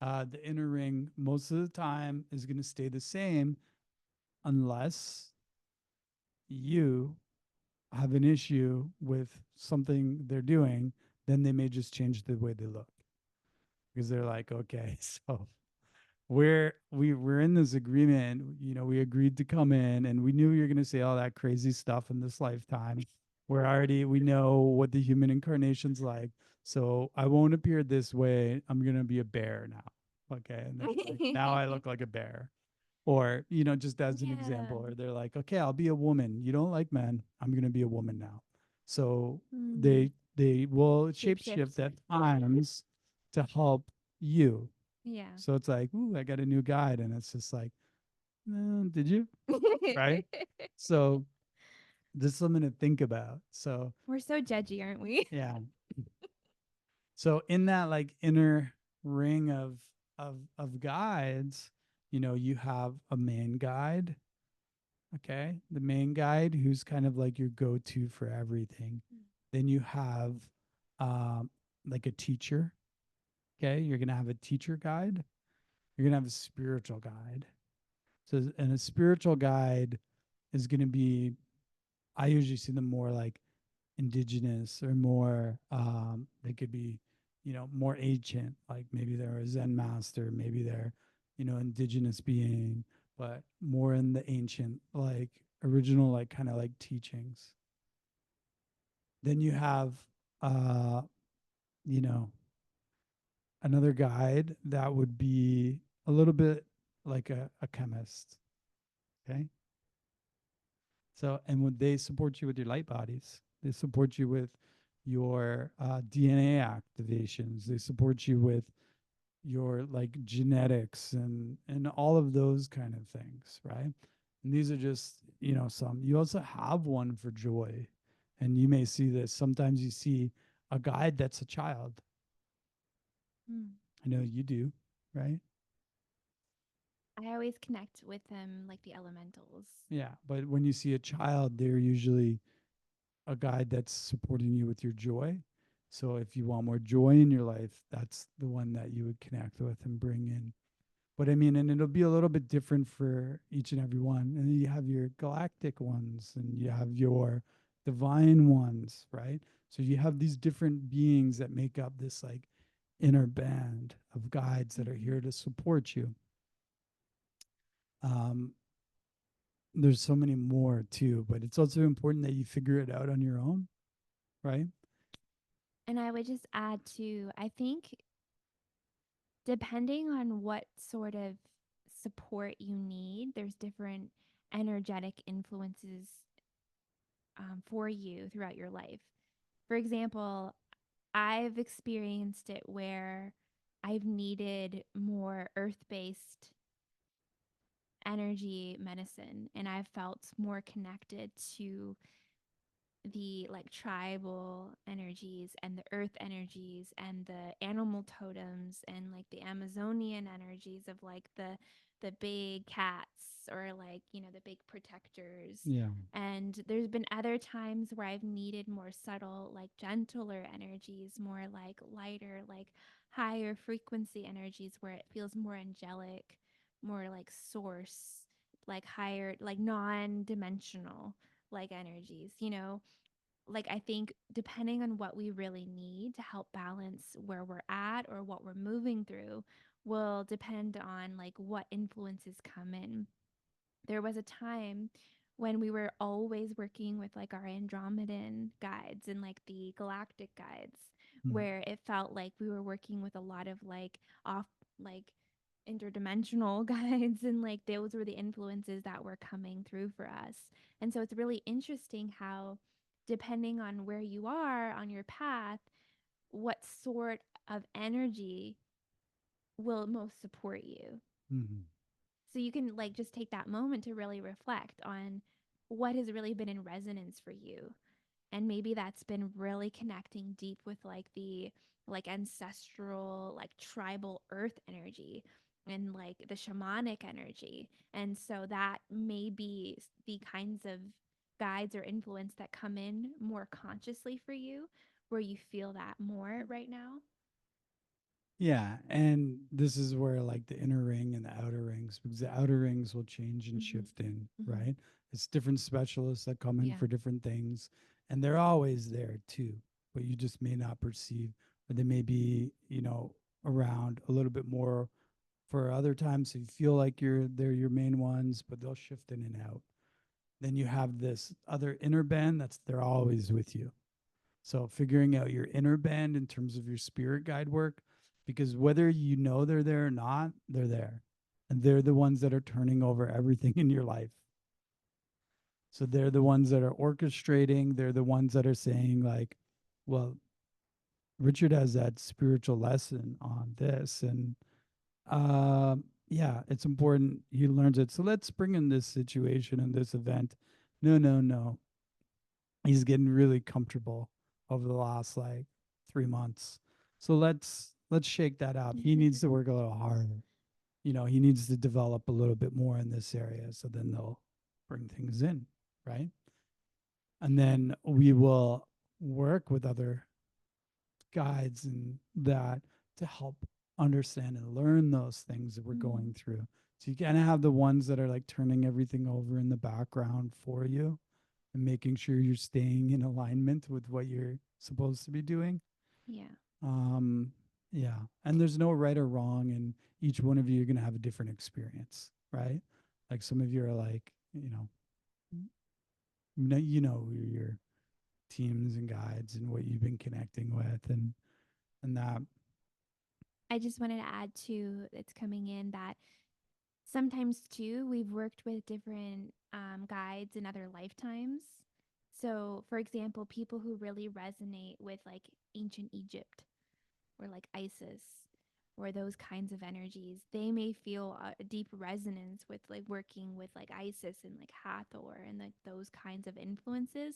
The inner ring, most of the time, is going to stay the same unless you have an issue with something they're doing. Then they may just change the way they look, because they're like, okay, so we're in this agreement. We agreed to come in, and we knew you're going to say all that crazy stuff in this lifetime. We know what the human incarnation's like, so I won't appear this way. I'm going to be a bear now. Okay, and then like, now I look like a bear. Or just as an Yeah. example, or they're like, okay, I'll be a woman. You don't like men, I'm going to be a woman now. So Mm. they will Shape shift. shapeshift at times to help you. Yeah. So it's like, ooh, I got a new guide. And it's just like, did you? Right. So this is something to think about. So, We're so judgy, aren't we? yeah. So in that like inner ring of guides, you have a main guide. Okay. The main guide, who's kind of like your go to for everything. Then you have um, like a teacher. Okay. You're going to have a teacher guide. You're going to have a spiritual guide. So, and a spiritual guide is going to be, I usually see them more like indigenous, or more, they could be, more ancient, like maybe they're a Zen master, maybe they're, indigenous being, but more in the ancient, like original, like kind of like teachings. Then you have, uh, you know, another guide that would be a little bit like a chemist. Okay. So, and would they support you with your light bodies? They support you with your DNA activations. They support you with your like genetics and all of those kind of things, right? And these are just some. You also have one for joy, and you may see this. Sometimes you see a guide that's a child. Mm. I know you do, right? I always connect with them like the elementals. Yeah, but when you see a child, they're usually a guide that's supporting you with your joy. So if you want more joy in your life, that's the one that you would connect with and bring in. But I mean, and it'll be a little bit different for each and every one. And then you have your galactic ones and you have your divine ones, right? So you have these different beings that make up this like inner band of guides that are Mm. here to support you. Um, there's so many more too, but it's also important that you figure it out on your own, right? And I would just add to, I think depending on what sort of support you need, there's different energetic influences for you throughout your life. For example, I've experienced it where I've needed more earth based energy medicine and I've felt more connected to the like tribal energies and the earth energies and the animal totems and like the Amazonian energies of like the big cats or like the big protectors. Yeah. And there's been other times where I've needed more subtle like gentler energies, more like lighter like higher frequency energies where it feels more angelic, more like source, like higher, like non dimensional, like energies, you know? Like, I think depending on what we really need to help balance where we're at or what we're moving through will depend on like what influences come in. There was a time when we were always working with like our Andromedan guides and like the galactic guides, Mm. where it felt like we were working with a lot of like off, like interdimensional guides, and like those were the influences that were coming through for us. And so it's really interesting how, depending on where you are on your path, what sort of energy will most support you. Mhm. So you can like just take that moment to really reflect on what has really been in resonance for you. And maybe that's been really connecting deep with like the like ancestral, like tribal earth energy and like the shamanic energy. And so that may be the kinds of guides or influence that come in more consciously for you, where you feel that more right now. Yeah, and this is where like the inner ring and the outer rings, because the outer rings will change and Mm-hmm. shift in, Mm-hmm. right? It's different specialists that come in Yeah. for different things, and they're always there too, but you just may not perceive, or they may be, around a little bit more for other times. So you feel like they're your main ones, but they'll shift in and out. Then you have this other inner band that's they're always with you. So figuring out your inner band in terms of your spirit guide work, because whether you know they're there or not, they're there. And they're the ones that are turning over everything in your life. So they're the ones that are orchestrating. They're the ones that are saying, like, well, Richard has that spiritual lesson on this. And yeah, it's important he learns it. So let's bring in this situation and this event. No, no, no. He's getting really comfortable over the last like 3 months. So let's shake that up. He needs to work a little harder. He needs to develop a little bit more in this area. So then they'll bring things in, right? And then we will work with other guides and that to help understand and learn those things that we're Mm-hmm. going through. So you kind of have the ones that are like turning everything over in the background for you and making sure you're staying in alignment with what you're supposed to be doing. Yeah. Um, yeah. And there's no right or wrong, and each one of you are going to have a different experience, right? Like some of you are like, your teams and guides and what you've been connecting with and that. I just wanted to add to it's coming in that sometimes too we've worked with different guides in other lifetimes. So for example, people who really resonate with like ancient Egypt or like Isis or those kinds of energies, they may feel a deep resonance with like working with like Isis and like Hathor and like those kinds of influences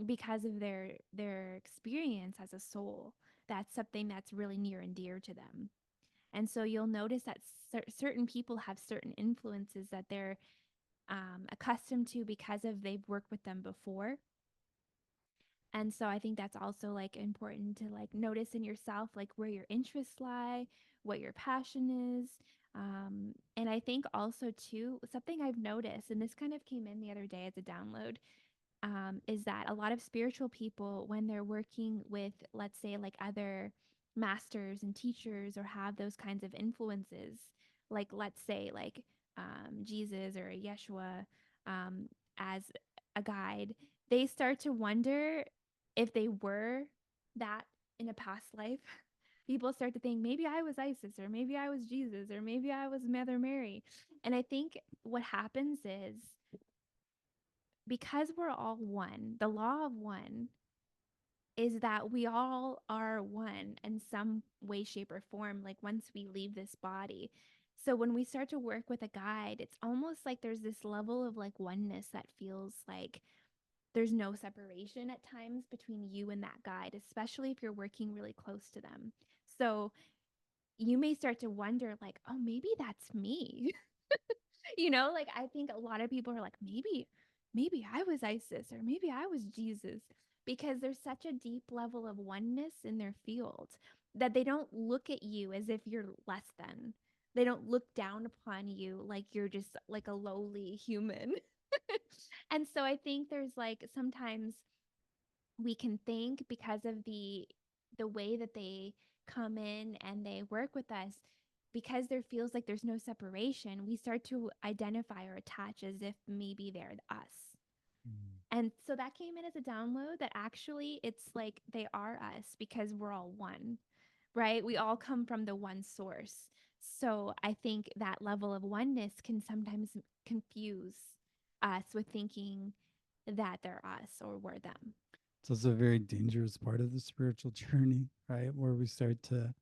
because of their experience as a soul. That's something that's really near and dear to them. And so you'll notice that certain people have certain influences that they're accustomed to because of they've worked with them before. And so I think that's also like important to like notice in yourself, like where your interests lie, what your passion is. And I think also too, something I've noticed, and this kind of came in the other day as a download, is that a lot of spiritual people, when they're working with, let's say, like other masters and teachers or have those kinds of influences, like let's say, like Jesus or Yeshua as a guide, they start to wonder if they were that in a past life. People start to think maybe I was Isis or maybe I was Jesus or maybe I was Mother Mary. And I think what happens is because we're all one, the law of one is that we all are one in some way, shape, or form, like once we leave this body. So when we start to work with a guide, it's almost like there's this level of like oneness that feels like there's no separation at times between you and that guide, especially if you're working really close to them. So you may start to wonder, like, oh, maybe that's me. Like I think a lot of people are like, maybe I was Isis or maybe I was Jesus because there's such a deep level of oneness in their field that they don't look at you as if you're less than. They don't look down upon you like you're just like a lowly human. And so I think there's like sometimes we can think because of the way that they come in and they work with us, because there feels like there's no separation, we start to identify or attach as if maybe they're us. Mm. And so that came in as a download that actually it's like they are us because we're all one, right? We all come from the one source. So I think that level of oneness can sometimes confuse us with thinking that they're us or we're them. It's also a very dangerous part of the spiritual journey, right? Where we start to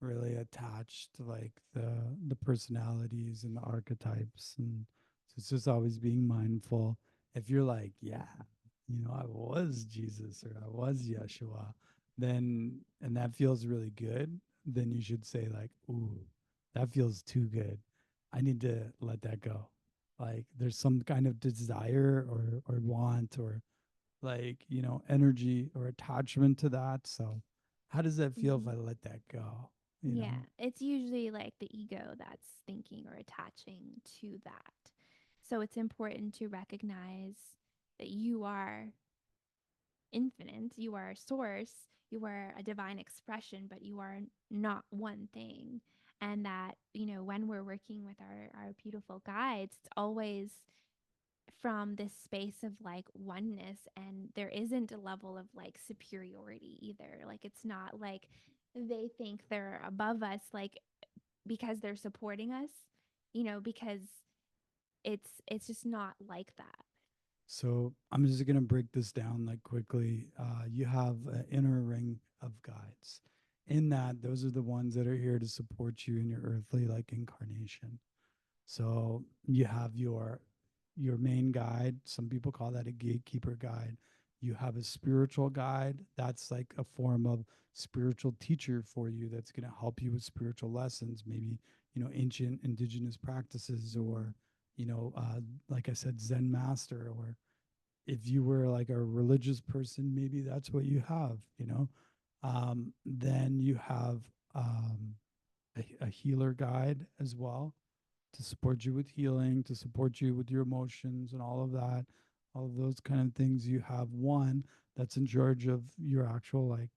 really attach to like the personalities and the archetypes, and so it's just always being mindful. If you're like, yeah, I was Jesus or I was Yeshua, then and that feels really good, then you should say like, ooh, that feels too good. I need to let that go. Like there's some kind of desire or want or like, energy or attachment to that. So how does that feel if Mm-hmm. I let that go? You Yeah, know? it's usually like the ego that's thinking or attaching to that. So it's important to recognize that you are infinite, you are a source, you are a divine expression, but you are not one thing. And that, when we're working with our beautiful guides, it's always from this space of like oneness, and there isn't a level of like superiority either. Like it's not like they think they're above us, like because they're supporting us, because it's just not like that. So I'm just gonna break this down like quickly. You have an inner ring of guides. In that, those are the ones that are here to support you in your earthly like incarnation. So you have your main guide. Some people call that a gatekeeper guide. You have a spiritual guide. That's like a form of spiritual teacher for you that's going to help you with spiritual lessons, maybe, ancient indigenous practices Mm. or, like I said, Zen master. Or if you were like a religious person, maybe that's what you have. Then you have a healer guide as well to support you with healing, to support you with your emotions and all of that, all of those kind of things. You have one that's in charge of your actual, like,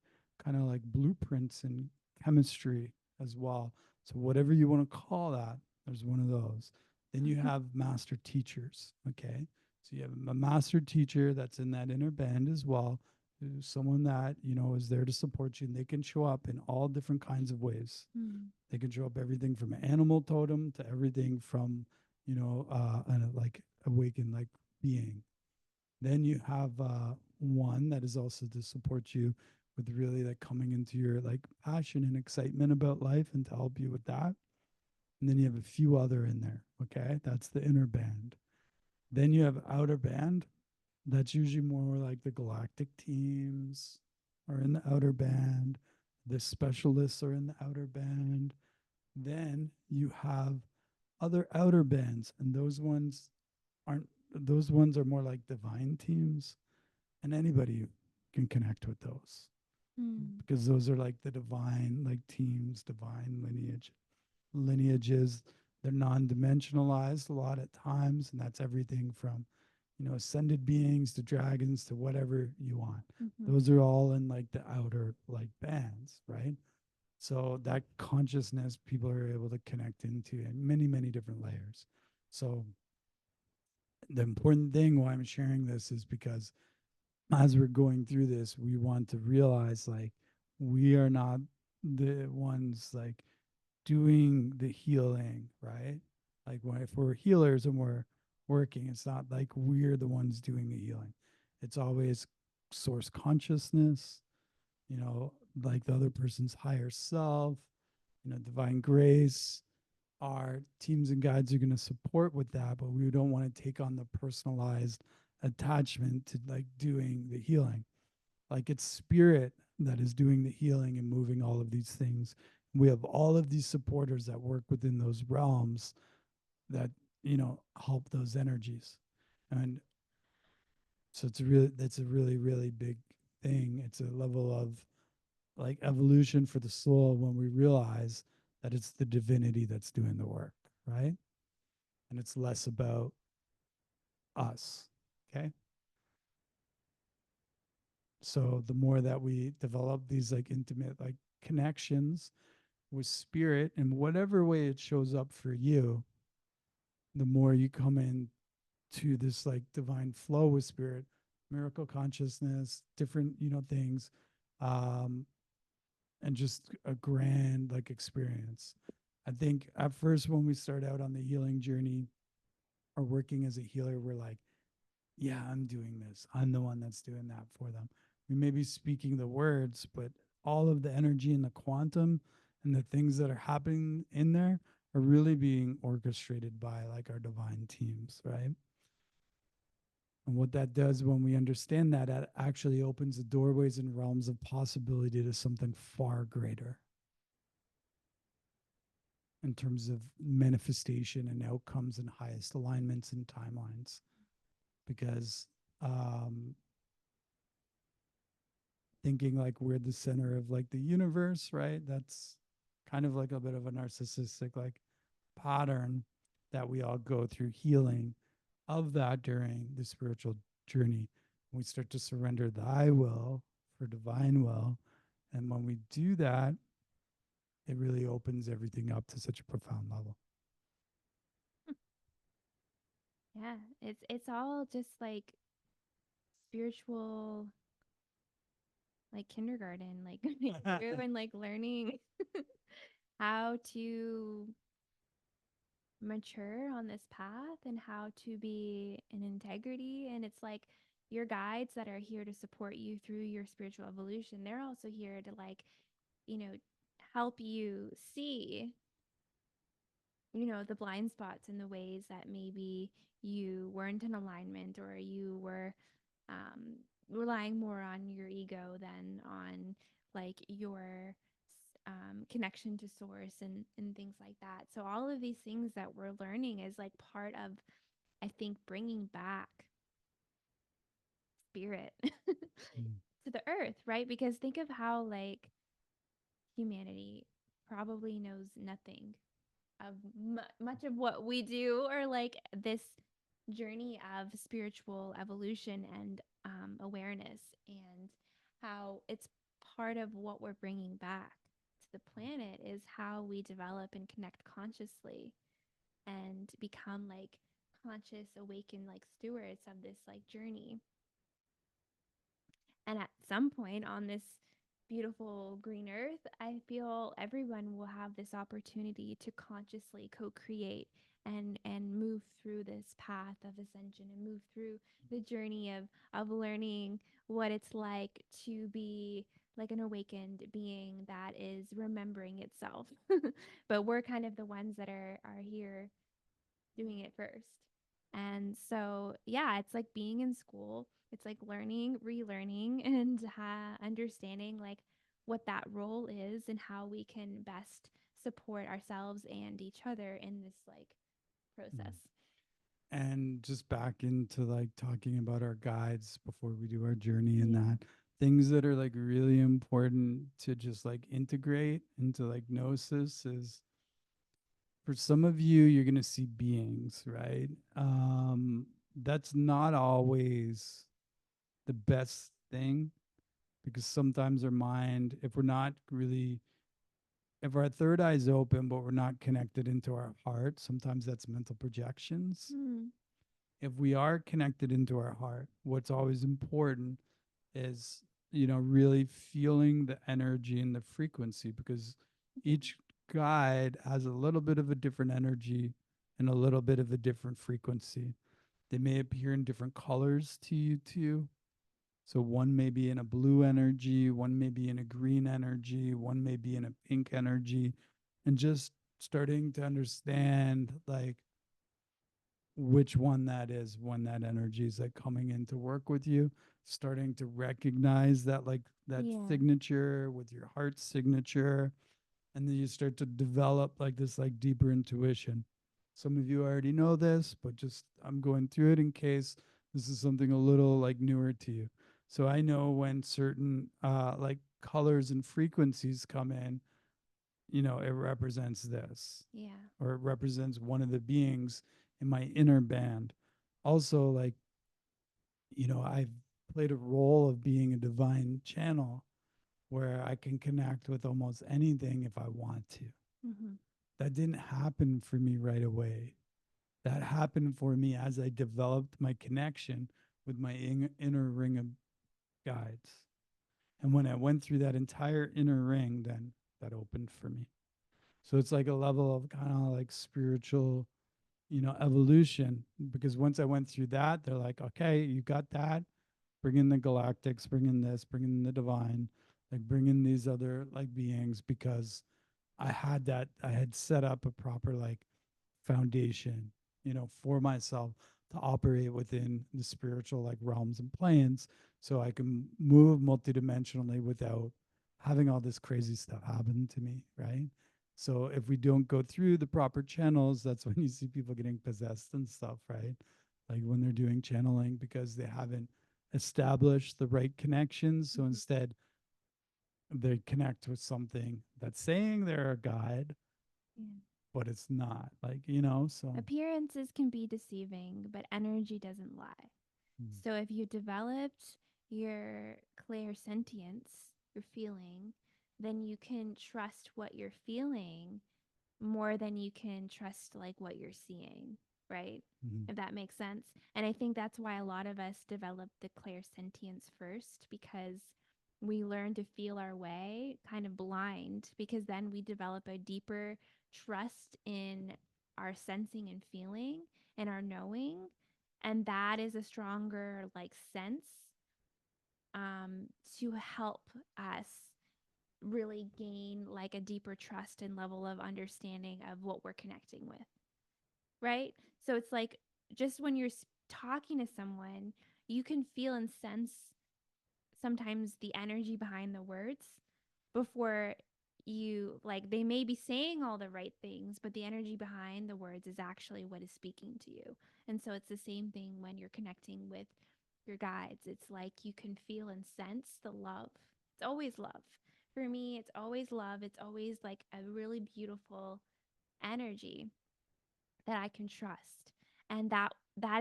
kind of like blueprints and chemistry as well. So, whatever you want to call that, there's one of those. Then you have master teachers. Okay. So, you have a master teacher that's in that inner band as well, who's someone that, is there to support you, and they can show up in all different kinds of ways. Mm. They can show up everything from an animal totem to everything from, like awakened like being. Then you have one that is also to support you with really like coming into your like passion and excitement about life and to help you with that. And then you have a few other in there. Okay. That's the inner band. Then you have outer band. That's usually more like the galactic teams are in the outer band. The specialists are in the outer band. Then you have other outer bands, and aren't those ones are more like divine teams, and anybody can connect with those Mm. because those are like the divine like teams, divine lineages. They're non-dimensionalized a lot at times, and that's everything from ascended beings to dragons to whatever you want. Mm-hmm. Those are all in like the outer like bands, right? So that consciousness people are able to connect into in many, many different layers. So the important thing why I'm sharing this is because as we're going through this, we want to realize like we are not the ones like doing the healing, right? Like if we're healers and we're working, it's not like we're the ones doing the healing. It's always source consciousness, like the other person's higher self, divine grace. Our teams and guides are going to support with that, but we don't want to take on the personalized attachment to like doing the healing. Like it's spirit that is doing the healing and moving all of these things. We have all of these supporters that work within those realms that, help those energies. And so that's a really, really big thing. It's a level of like evolution for the soul when we realize that it's the divinity that's doing the work, right? And it's less about us. Okay. So the more that we develop these like intimate like connections with spirit in whatever way it shows up for you, the more you come in to this like divine flow with spirit, miracle consciousness, different, things, um, and just a grand like experience. I think at first when we start out on the healing journey or working as a healer, we're like, yeah, I'm doing this. I'm the one that's doing that for them. We may be speaking the words, but all of the energy and the quantum and the things that are happening in there are really being orchestrated by like our divine teams, right? And what that does when we understand that, it actually opens the doorways and realms of possibility to something far greater in terms of manifestation and outcomes and highest alignments and timelines. Because um, thinking like we're the center of like the universe, right? That's kind of like a bit of a narcissistic like pattern that we all go through healing of that during the spiritual journey. We start to surrender thy will for divine will. And when we do that, it really opens everything up to such a profound level. Yeah, it's all just like spiritual, like kindergarten, like going through and like learning how to mature on this path and how to be in integrity. And it's like your guides that are here to support you through your spiritual evolution, they're also here to like, you know, help you see, the blind spots in the ways that maybe you weren't in alignment, or you were um, relying more on your ego than on like your connection to source, and things like that. So all of these things that we're learning is like part of, I think, bringing back spirit Mm. to the earth, right? Because think of how like humanity probably knows nothing of much of what we do, or like this journey of spiritual evolution and awareness, and how it's part of what we're bringing back to the planet is how we develop and connect consciously and become like conscious, awakened, like stewards of this like journey. And at some point on this beautiful green earth, I feel everyone will have this opportunity to consciously co-create and move through this path of ascension, and move through the journey of learning what it's like to be like an awakened being that is remembering itself. But we're kind of the ones that are here doing it first. And so, yeah, it's like being in school. It's like learning, relearning, and understanding like what that role is and how we can best support ourselves and each other in this like Mm. process. And just back into like talking about our guides before we do our journey and Yeah. that things that are like really important to just like integrate into like gnosis is for some of you, you're going to see beings, right? That's not always the best thing because sometimes our mind, if we're not really, if our third eye is open, but we're not connected into our heart, sometimes that's mental projections. Hmm. If we are connected into our heart, what's always important is, really feeling the energy and the frequency because each guide has a little bit of a different energy and a little bit of a different frequency. They may appear in different colors to you too. So one may be in a blue energy, one may be in a green energy, one may be in a pink energy, and just starting to understand like which one that is when that energy is like coming in to work with you, starting to recognize that like that Yeah. signature with your heart signature, and then you start to develop like this like deeper intuition. Some of you already know this, but just I'm going through it in case this is something a little like newer to you. So I know when certain like colors and frequencies come in, it represents this, Yeah. or it represents one of the beings in my inner band. Also, like, I've played a role of being a divine channel where I can connect with almost anything if I want to. Mm-hmm. That didn't happen for me right away. That happened for me as I developed my connection with my inner ring of guides. And when I went through that entire inner ring, then that opened for me. So it's like a level of kind of like spiritual, evolution. Because once I went through that, they're like, okay, you got that. Bring in the galactics, bring in this, bring in the divine, like bring in these other like beings, because I had set up a proper like foundation, for myself to operate within the spiritual like realms and planes, so I can move multidimensionally without having all this crazy stuff happen to me, right? So if we don't go through the proper channels, that's when you see people getting possessed and stuff, right? Like when they're doing channeling because they haven't established the right connections. So Mm-hmm. instead, they connect with something that's saying they're a guide, Yeah. but it's not, like, so. Appearances can be deceiving, but energy doesn't lie. Mm. So if you developed your clairsentience, your feeling, then you can trust what you're feeling more than you can trust like what you're seeing, right? Mhm. If that makes sense. And I think that's why a lot of us develop the clairsentience first, because we learn to feel our way kind of blind, because then we develop a deeper trust in our sensing and feeling and our knowing, and that is a stronger like sense um to help us really gain like a deeper trust and level of understanding of what we're connecting with, right? So it's like just when you're talking to someone, you can feel and sense sometimes the energy behind the words before you, like, they may be saying all the right things, but the energy behind the words is actually what is speaking to you. And so it's the same thing when you're connecting with your guides. It's like you can feel and sense the love. It's always love. For me, it's always love. It's always like a really beautiful energy that I can trust. And that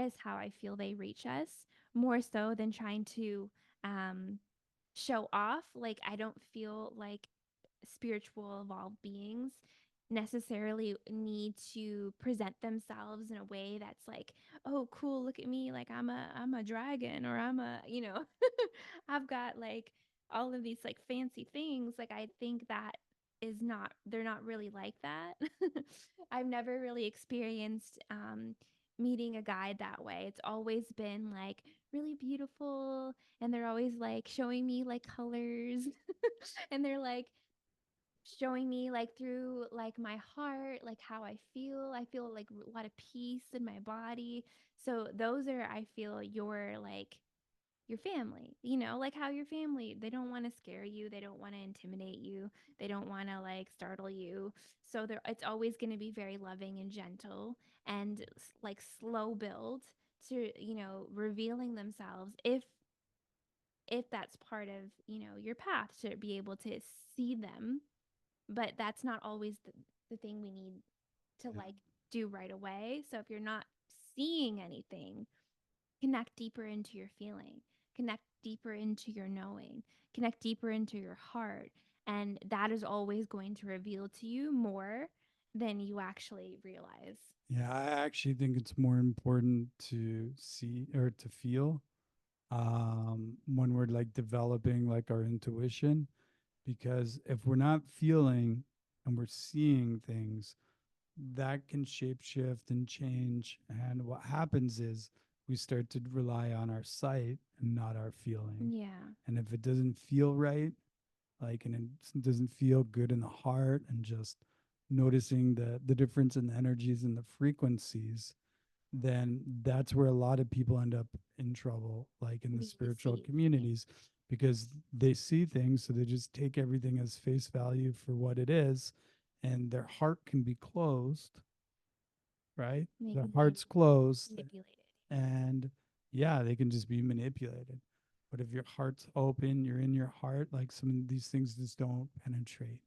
is how I feel they reach us, more so than trying to um show off. Like, I don't feel like spiritual evolved beings necessarily need to present themselves in a way that's like, oh cool, look at me, like I'm a dragon, or I'm a, I've got like all of these like fancy things. Like, I think that is not, they're not really like that. I've never really experienced meeting a guide that way. It's always been like really beautiful, and they're always like showing me like colors and they're like showing me like through like my heart, like how I feel like a lot of peace in my body. So those are, I feel, your like your family, like how your family, they don't want to scare you, they don't want to intimidate you, they don't want to like startle you. So they're, it's always going to be very loving and gentle, and like slow build to, revealing themselves, if that's part of, your path, to be able to see them. But that's not always the thing we need to Yeah. like do right away. So if you're not seeing anything, connect deeper into your feeling, connect deeper into your knowing, connect deeper into your heart. And that is always going to reveal to you more than you actually realize. Yeah, I actually think it's more important to see or to feel, when we're like developing like our intuition, because if we're not feeling and we're seeing things, that can shapeshift and change. And what happens is we start to rely on our sight and not our feeling. Yeah. And if it doesn't feel right, like, and it doesn't feel good in the heart, and just noticing the difference in the energies and the frequencies, then that's where a lot of people end up in trouble, like in the Being spiritual deceived. Yeah. communities, because they see things, so they just take everything as face value for what it is, and their heart can be closed, right? They Their can be heart's closed, manipulated. and yeah, they can just be manipulated. But if your heart's open, you're in your heart, like some of these things just don't penetrate.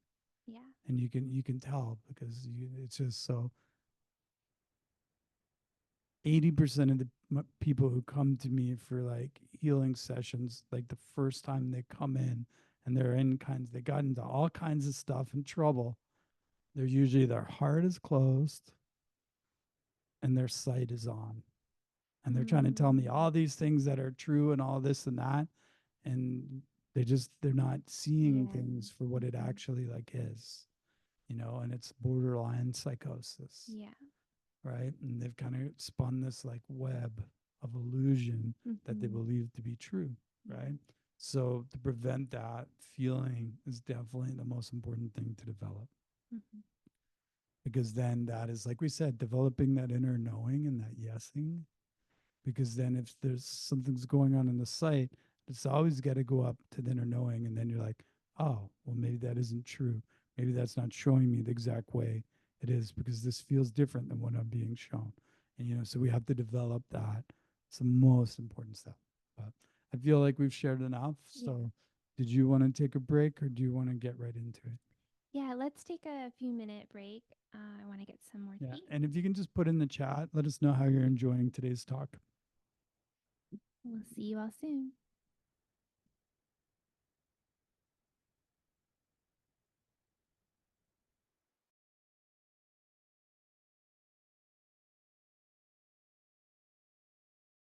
Yeah. And you can tell because it's just so 80% of the people who come to me for like healing sessions, like the first time they come in and they got into all kinds of stuff and trouble. They're usually their heart is closed and their sight is on. And they're trying to tell me all Mm. these things that are true and all this and that. And they're not seeing Yeah. things for what it Mm-hmm. actually like is, and it's borderline psychosis, Yeah. right? And they've kind of spun this like web of illusion that they Mm-hmm. believe to be true, Yeah. right? So to prevent that feeling is definitely the most important thing to develop, Mm-hmm. because then that is, like we said, developing that inner knowing and that yesing. Because then if there's something's going on in the site, it's always got to go up to the inner knowing, and then you're like, oh, well, maybe that isn't true. Maybe that's not showing me the exact way it is, because this feels different than what I'm being shown. And so we have to develop that. It's the most important step. But I feel like we've shared enough. Yeah. So did you want to take a break, or do you want to get right into it? Yeah. Let's take a few minute break. I want to get some more Yeah. tea. And if you can just put in the chat, let us know how you're enjoying today's talk. We'll see you all soon.